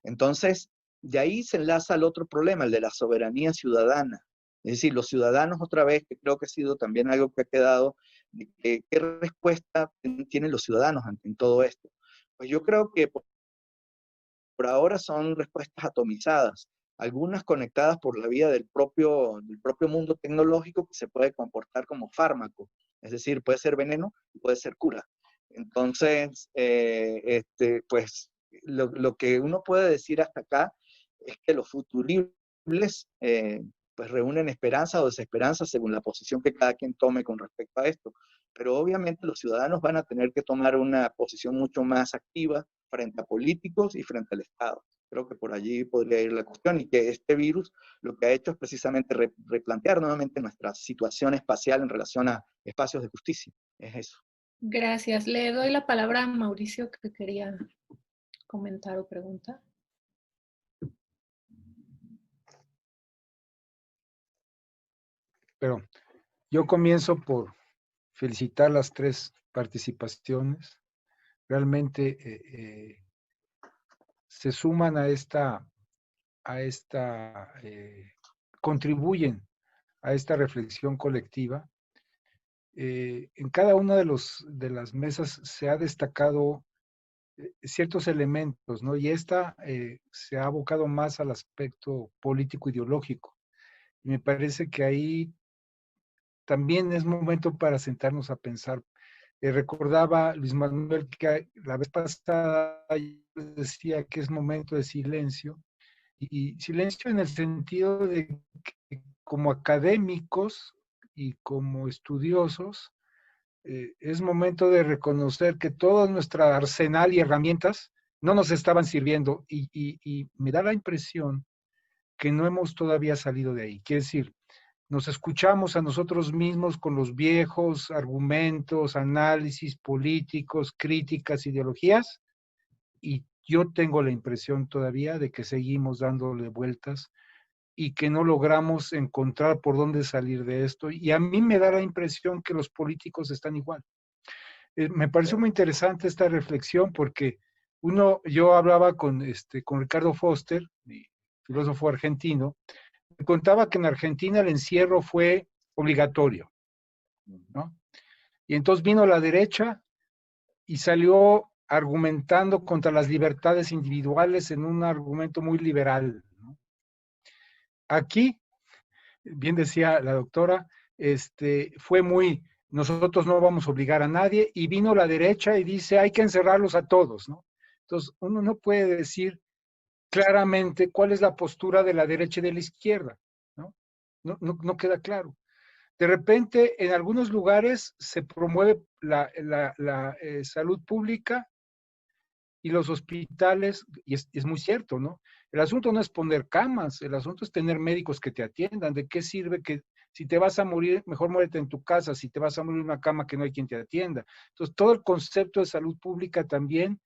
Entonces, de ahí se enlaza al otro problema, el de la soberanía ciudadana. Es decir, los ciudadanos, otra vez, que creo que ha sido también algo que ha quedado, ¿qué respuesta tienen los ciudadanos en todo esto? Pues yo creo que por ahora son respuestas atomizadas, algunas conectadas por la vía del propio mundo tecnológico, que se puede comportar como fármaco, es decir, puede ser veneno y puede ser cura. Entonces, pues lo que uno puede decir hasta acá es que los futuribles pues reúnen esperanza o desesperanza según la posición que cada quien tome con respecto a esto. Pero obviamente los ciudadanos van a tener que tomar una posición mucho más activa frente a políticos y frente al Estado. Creo que por allí podría ir la cuestión, y que este virus lo que ha hecho es precisamente replantear nuevamente nuestra situación espacial en relación a espacios de justicia. Es eso. Gracias. Le doy la palabra a Mauricio, que quería comentar o preguntar. Pero yo comienzo por felicitar las tres participaciones. Realmente se suman contribuyen a esta reflexión colectiva. En cada una de las mesas se ha destacado ciertos elementos, ¿no? Y esta se ha abocado más al aspecto político-ideológico. Y me parece que ahí también es momento para sentarnos a pensar. Recordaba Luis Manuel que la vez pasada decía que es momento de silencio, y silencio en el sentido de que como académicos y como estudiosos, es momento de reconocer que todo nuestro arsenal y herramientas no nos estaban sirviendo, y me da la impresión que no hemos todavía salido de ahí. Quiere decir, nos escuchamos a nosotros mismos con los viejos argumentos, análisis políticos, críticas, ideologías, y yo tengo la impresión todavía de que seguimos dándole vueltas y que no logramos encontrar por dónde salir de esto. Y a mí me da la impresión que los políticos están igual. Me pareció muy interesante esta reflexión porque yo hablaba con Ricardo Foster, filósofo argentino, me contaba que en Argentina el encierro fue obligatorio, ¿no? Y entonces vino la derecha y salió argumentando contra las libertades individuales en un argumento muy liberal, ¿no? Aquí, bien decía la doctora, fue muy, nosotros no vamos a obligar a nadie, y vino la derecha y dice, hay que encerrarlos a todos, ¿no? Entonces, uno no puede decir claramente cuál es la postura de la derecha y de la izquierda, ¿no? no queda claro. De repente, en algunos lugares se promueve la salud pública y los hospitales, y es muy cierto, ¿no? El asunto no es poner camas, el asunto es tener médicos que te atiendan. ¿De qué sirve que si te vas a morir, mejor muérete en tu casa, si te vas a morir en una cama que no hay quien te atienda? Entonces, todo el concepto de salud pública también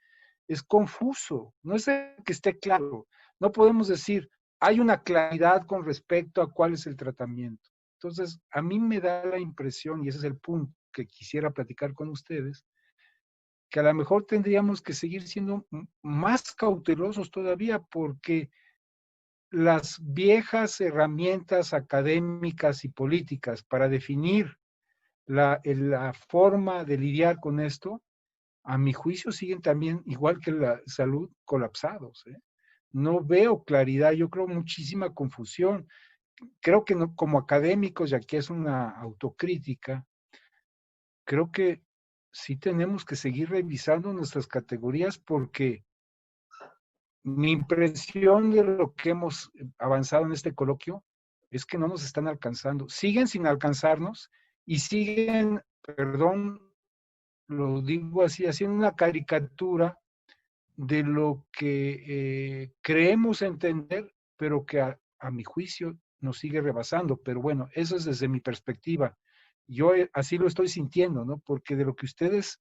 es confuso, no es que esté claro. No podemos decir, hay una claridad con respecto a cuál es el tratamiento. Entonces, a mí me da la impresión, y ese es el punto que quisiera platicar con ustedes, que a lo mejor tendríamos que seguir siendo más cautelosos todavía, porque las viejas herramientas académicas y políticas para definir la forma de lidiar con esto, a mi juicio siguen también, igual que la salud, colapsados, ¿eh? No veo claridad, yo creo muchísima confusión. Creo que no, como académicos, y aquí es una autocrítica, creo que sí tenemos que seguir revisando nuestras categorías, porque mi impresión de lo que hemos avanzado en este coloquio es que no nos están alcanzando. Siguen sin alcanzarnos y siguen, perdón, lo digo así, haciendo una caricatura de lo que creemos entender, pero que a mi juicio nos sigue rebasando. Pero bueno, eso es desde mi perspectiva. Yo así lo estoy sintiendo, ¿no? Porque de lo que ustedes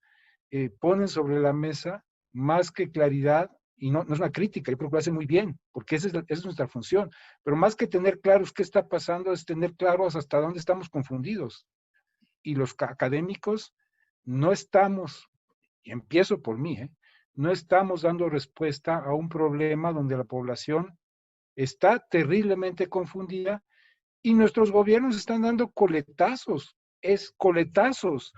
ponen sobre la mesa, más que claridad, y no es una crítica, yo creo que lo hacen muy bien, porque esa es nuestra función, pero más que tener claros qué está pasando, es tener claros hasta dónde estamos confundidos. Y los académicos no estamos, y empiezo por mí, no estamos dando respuesta a un problema donde la población está terriblemente confundida y nuestros gobiernos están dando coletazos, coletazos.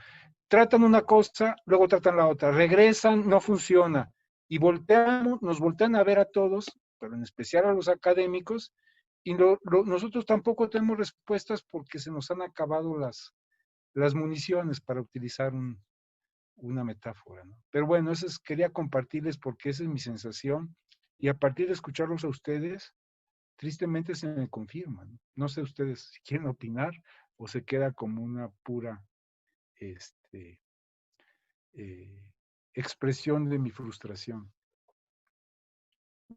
Tratan una cosa, luego tratan la otra, regresan, no funciona. Y nos voltean a ver a todos, pero en especial a los académicos, y nosotros tampoco tenemos respuestas porque se nos han acabado las municiones, para utilizar una metáfora, ¿no? Pero bueno, quería compartirles porque esa es mi sensación, y a partir de escucharlos a ustedes, tristemente se me confirma, ¿no? No sé ustedes si quieren opinar o se queda como una pura este, expresión de mi frustración.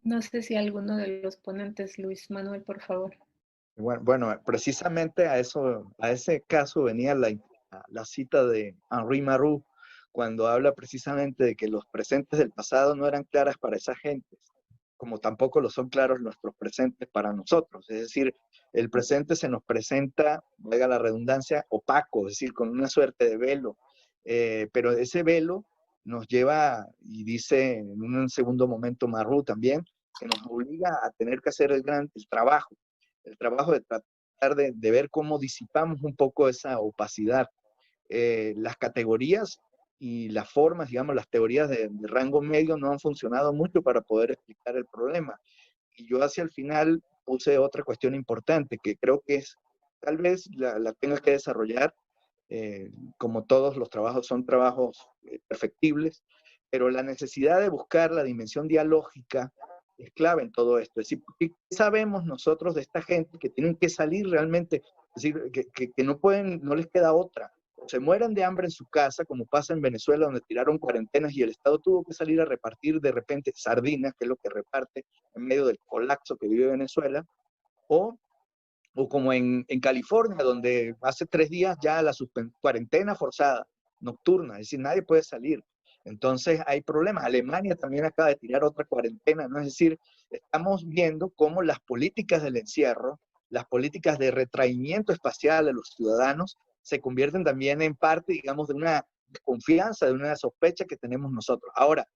No sé si alguno de los ponentes, Luis Manuel, por favor. Bueno, precisamente a ese caso venía la cita de Henri Marou, cuando habla precisamente de que los presentes del pasado no eran claras para esa gente, como tampoco lo son claros nuestros presentes para nosotros. Es decir, el presente se nos presenta, valga la redundancia, opaco, es decir, con una suerte de velo. Pero ese velo nos lleva, y dice en un segundo momento Marou también, que nos obliga a tener que hacer el trabajo de tratar de ver cómo disipamos un poco esa opacidad. Las categorías y las formas, digamos, las teorías de rango medio no han funcionado mucho para poder explicar el problema. Y yo hacia el final puse otra cuestión importante que creo que es, tal vez la tenga que desarrollar, como todos los trabajos son trabajos perfectibles, pero la necesidad de buscar la dimensión dialógica es clave en todo esto. Es decir, ¿qué sabemos nosotros de esta gente que tienen que salir realmente? Es decir, que no pueden, no les queda otra. O se mueren de hambre en su casa, como pasa en Venezuela, donde tiraron cuarentenas y el Estado tuvo que salir a repartir de repente sardinas, que es lo que reparte en medio del colapso que vive Venezuela, o como en California, donde hace 3 días ya la cuarentena forzada, nocturna, es decir, nadie puede salir. Entonces hay problemas. Alemania también acaba de tirar otra cuarentena, ¿no? Es decir, estamos viendo cómo las políticas del encierro, las políticas de retraimiento espacial a los ciudadanos, se convierten también en parte, digamos, de una desconfianza, de una sospecha que tenemos nosotros. Ahora,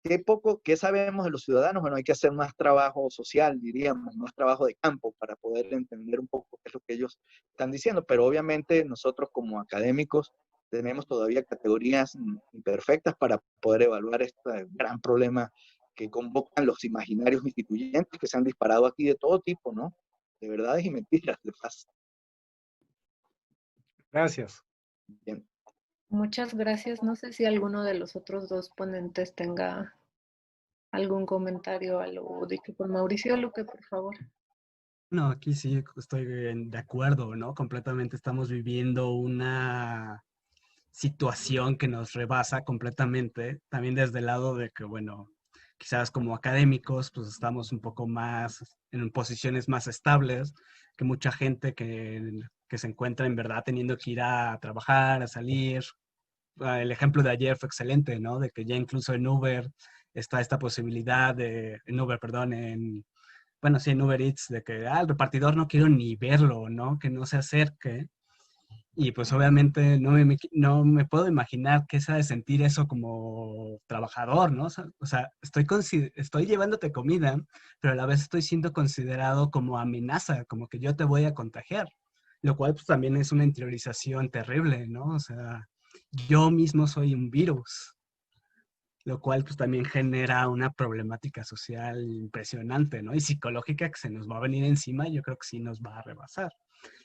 ¿qué sabemos de los ciudadanos? Bueno, hay que hacer más trabajo social, diríamos, más trabajo de campo para poder entender un poco qué es lo que ellos están diciendo, pero obviamente nosotros como académicos tenemos todavía categorías imperfectas para poder evaluar este gran problema que convocan los imaginarios instituyentes que se han disparado aquí de todo tipo, ¿no? De verdades y mentiras, de paz. Gracias. Bien. Muchas gracias. No sé si alguno de los otros dos ponentes tenga algún comentario a lo dicho por Mauricio Luque, por favor. No, aquí sí estoy de acuerdo, ¿no? Completamente estamos viviendo una situación que nos rebasa completamente, también desde el lado de que, bueno, quizás como académicos, pues estamos un poco más en posiciones más estables que mucha gente que se encuentra en verdad teniendo que ir a trabajar, a salir. El ejemplo de ayer fue excelente, ¿no? De que ya incluso en Uber está esta posibilidad en Uber, perdón, bueno, sí, en Uber Eats, de que el repartidor no quiero ni verlo, ¿no? Que no se acerque. Y pues obviamente no me puedo imaginar qué se ha de sentir eso como trabajador, ¿no? O sea, estoy llevándote comida, pero a la vez estoy siendo considerado como amenaza, como que yo te voy a contagiar, lo cual pues también es una interiorización terrible, ¿no? O sea, yo mismo soy un virus, lo cual pues también genera una problemática social impresionante, ¿no? Y psicológica que se nos va a venir encima, yo creo que sí nos va a rebasar.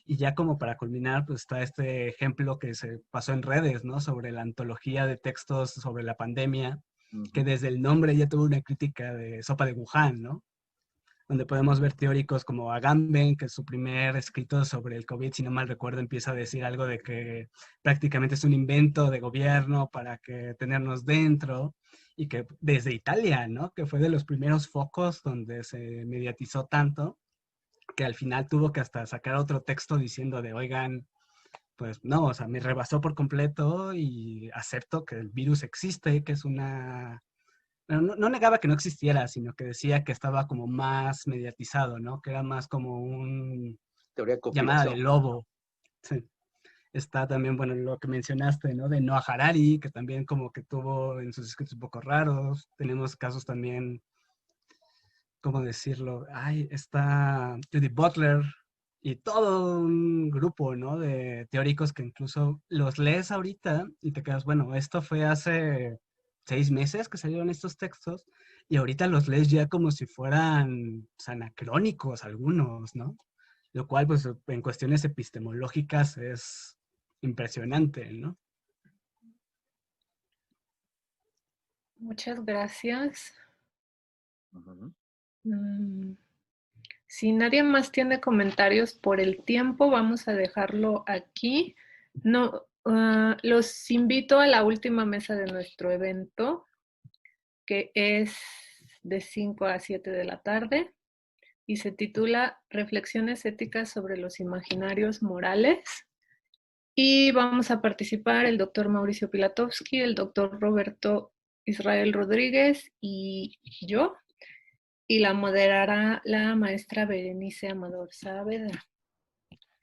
Y ya como para culminar, pues está este ejemplo que se pasó en redes, ¿no? Sobre la antología de textos sobre la pandemia, que desde el nombre ya tuvo una crítica de Sopa de Wuhan, ¿no? Donde podemos ver teóricos como Agamben, que su primer escrito sobre el COVID, si no mal recuerdo, empieza a decir algo de que prácticamente es un invento de gobierno para que tenernos dentro, y que desde Italia, ¿no? Que fue de los primeros focos donde se mediatizó tanto, que al final tuvo que hasta sacar otro texto diciendo de, oigan, pues no, o sea, me rebasó por completo y acepto que el virus existe, que es una... Bueno, no negaba que no existiera, sino que decía que estaba como más mediatizado, ¿no? Que era más como un Teoría de llamada del conspiración. lobo. Sí. Está también, bueno, lo que mencionaste, ¿no? De Noah Harari, que también como que tuvo en sus escritos un poco raros. Tenemos casos también, ¿cómo decirlo? Ay, está Judith Butler y todo un grupo, ¿no? De teóricos que incluso los lees ahorita y te quedas, bueno, esto fue hace 6 meses que salieron estos textos y ahorita los lees ya como si fueran pues, anacrónicos algunos, ¿no? Lo cual, pues, en cuestiones epistemológicas es impresionante, ¿no? Muchas gracias. Ujú. Mm, Si nadie más tiene comentarios por el tiempo, vamos a dejarlo aquí. No, los invito a la última mesa de nuestro evento, que es de 5 a 7 de la tarde y se titula Reflexiones éticas sobre los imaginarios morales. Y vamos a participar el doctor Mauricio Pilatowski, el doctor Roberto Israel Rodríguez y yo. Y la moderará la maestra Berenice Amador Saavedra.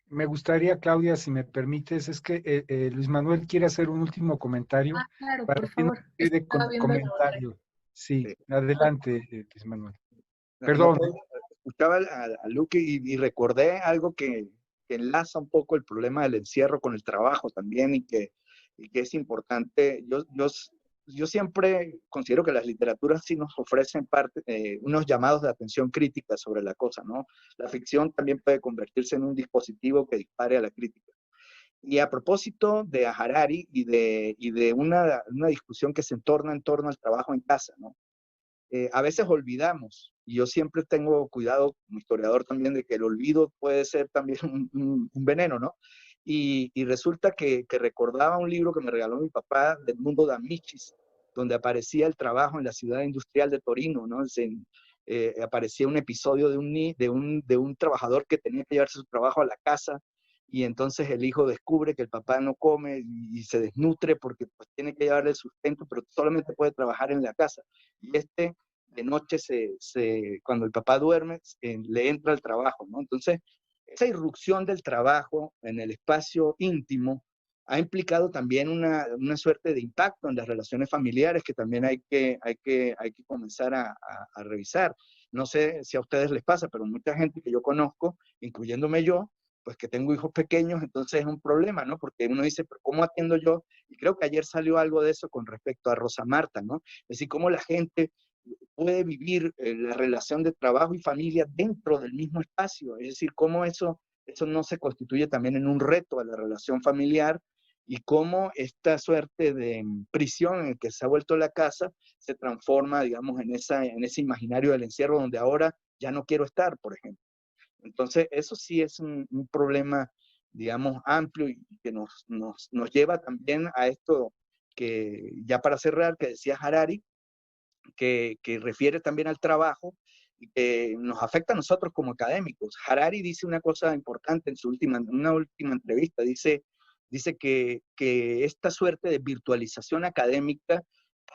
Me gustaría, Claudia, si me permites, es que Luis Manuel quiere hacer un último comentario Claro, para por que no favor. quede Estaba viendo el horario. comentario. Sí, Sí. adelante, Luis Manuel. No Perdón. escuchaba a Luque y recordé algo que enlaza un poco el problema del encierro con el trabajo también y que es importante. Yo siempre considero que las literaturas sí nos ofrecen unos llamados de atención crítica sobre la cosa, ¿no? La ficción también puede convertirse en un dispositivo que dispare a la crítica. Y a propósito de Harari y de una discusión que se entorna en torno al trabajo en casa, ¿no? A veces olvidamos, y yo siempre tengo cuidado como historiador también de que el olvido puede ser también un veneno, ¿no? Y resulta que recordaba un libro que me regaló mi papá del mundo de Amichis, donde aparecía el trabajo en la ciudad industrial de Torino, ¿no? Aparecía un episodio de un trabajador que tenía que llevarse su trabajo a la casa y entonces el hijo descubre que el papá no come y se desnutre porque pues, tiene que llevarle el sustento, pero solamente puede trabajar en la casa. Y de noche, cuando el papá duerme, le entra el trabajo, ¿no? Entonces, esa irrupción del trabajo en el espacio íntimo ha implicado también una suerte de impacto en las relaciones familiares que también hay que comenzar a revisar. No sé si a ustedes les pasa, pero mucha gente que yo conozco, incluyéndome yo, pues que tengo hijos pequeños, entonces es un problema, ¿no? Porque uno dice, pero ¿cómo atiendo yo? Y creo que ayer salió algo de eso con respecto a Rosa Marta, ¿no? Es decir, cómo la gente puede vivir la relación de trabajo y familia dentro del mismo espacio, es decir, cómo eso no se constituye también en un reto a la relación familiar y cómo esta suerte de prisión en el que se ha vuelto la casa se transforma, digamos, en ese imaginario del encierro donde ahora ya no quiero estar, por ejemplo. Entonces, eso sí es un problema, digamos, amplio y que nos lleva también a esto que, ya para cerrar, que decía Harari, que refiere también al trabajo y que nos afecta a nosotros como académicos. Harari dice una cosa importante en una última entrevista, dice que esta suerte de virtualización académica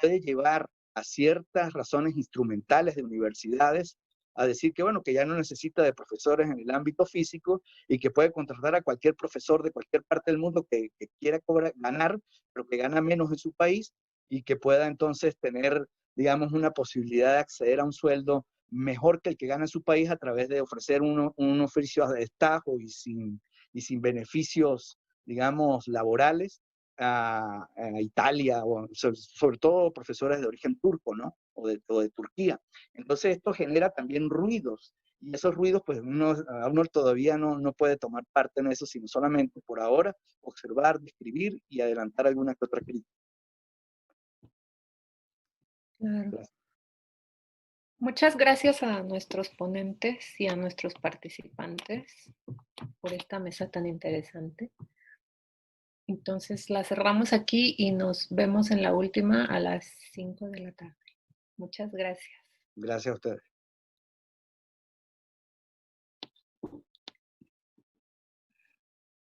puede llevar a ciertas razones instrumentales de universidades a decir que, bueno, que ya no necesita de profesores en el ámbito físico y que puede contratar a cualquier profesor de cualquier parte del mundo que quiera ganar, pero que gana menos en su país y que pueda entonces tener, digamos, una posibilidad de acceder a un sueldo mejor que el que gana en su país a través de ofrecer un oficio de destajo y sin beneficios, digamos, laborales a Italia, o sobre todo profesores de origen turco, ¿no? O de Turquía. Entonces esto genera también ruidos, y esos ruidos, pues uno todavía no puede tomar parte en eso, sino solamente por ahora observar, describir y adelantar alguna que otra crítica. Claro. Muchas gracias a nuestros ponentes y a nuestros participantes por esta mesa tan interesante. Entonces la cerramos aquí y nos vemos en la última a las 5 de la tarde. Muchas gracias. Gracias a ustedes.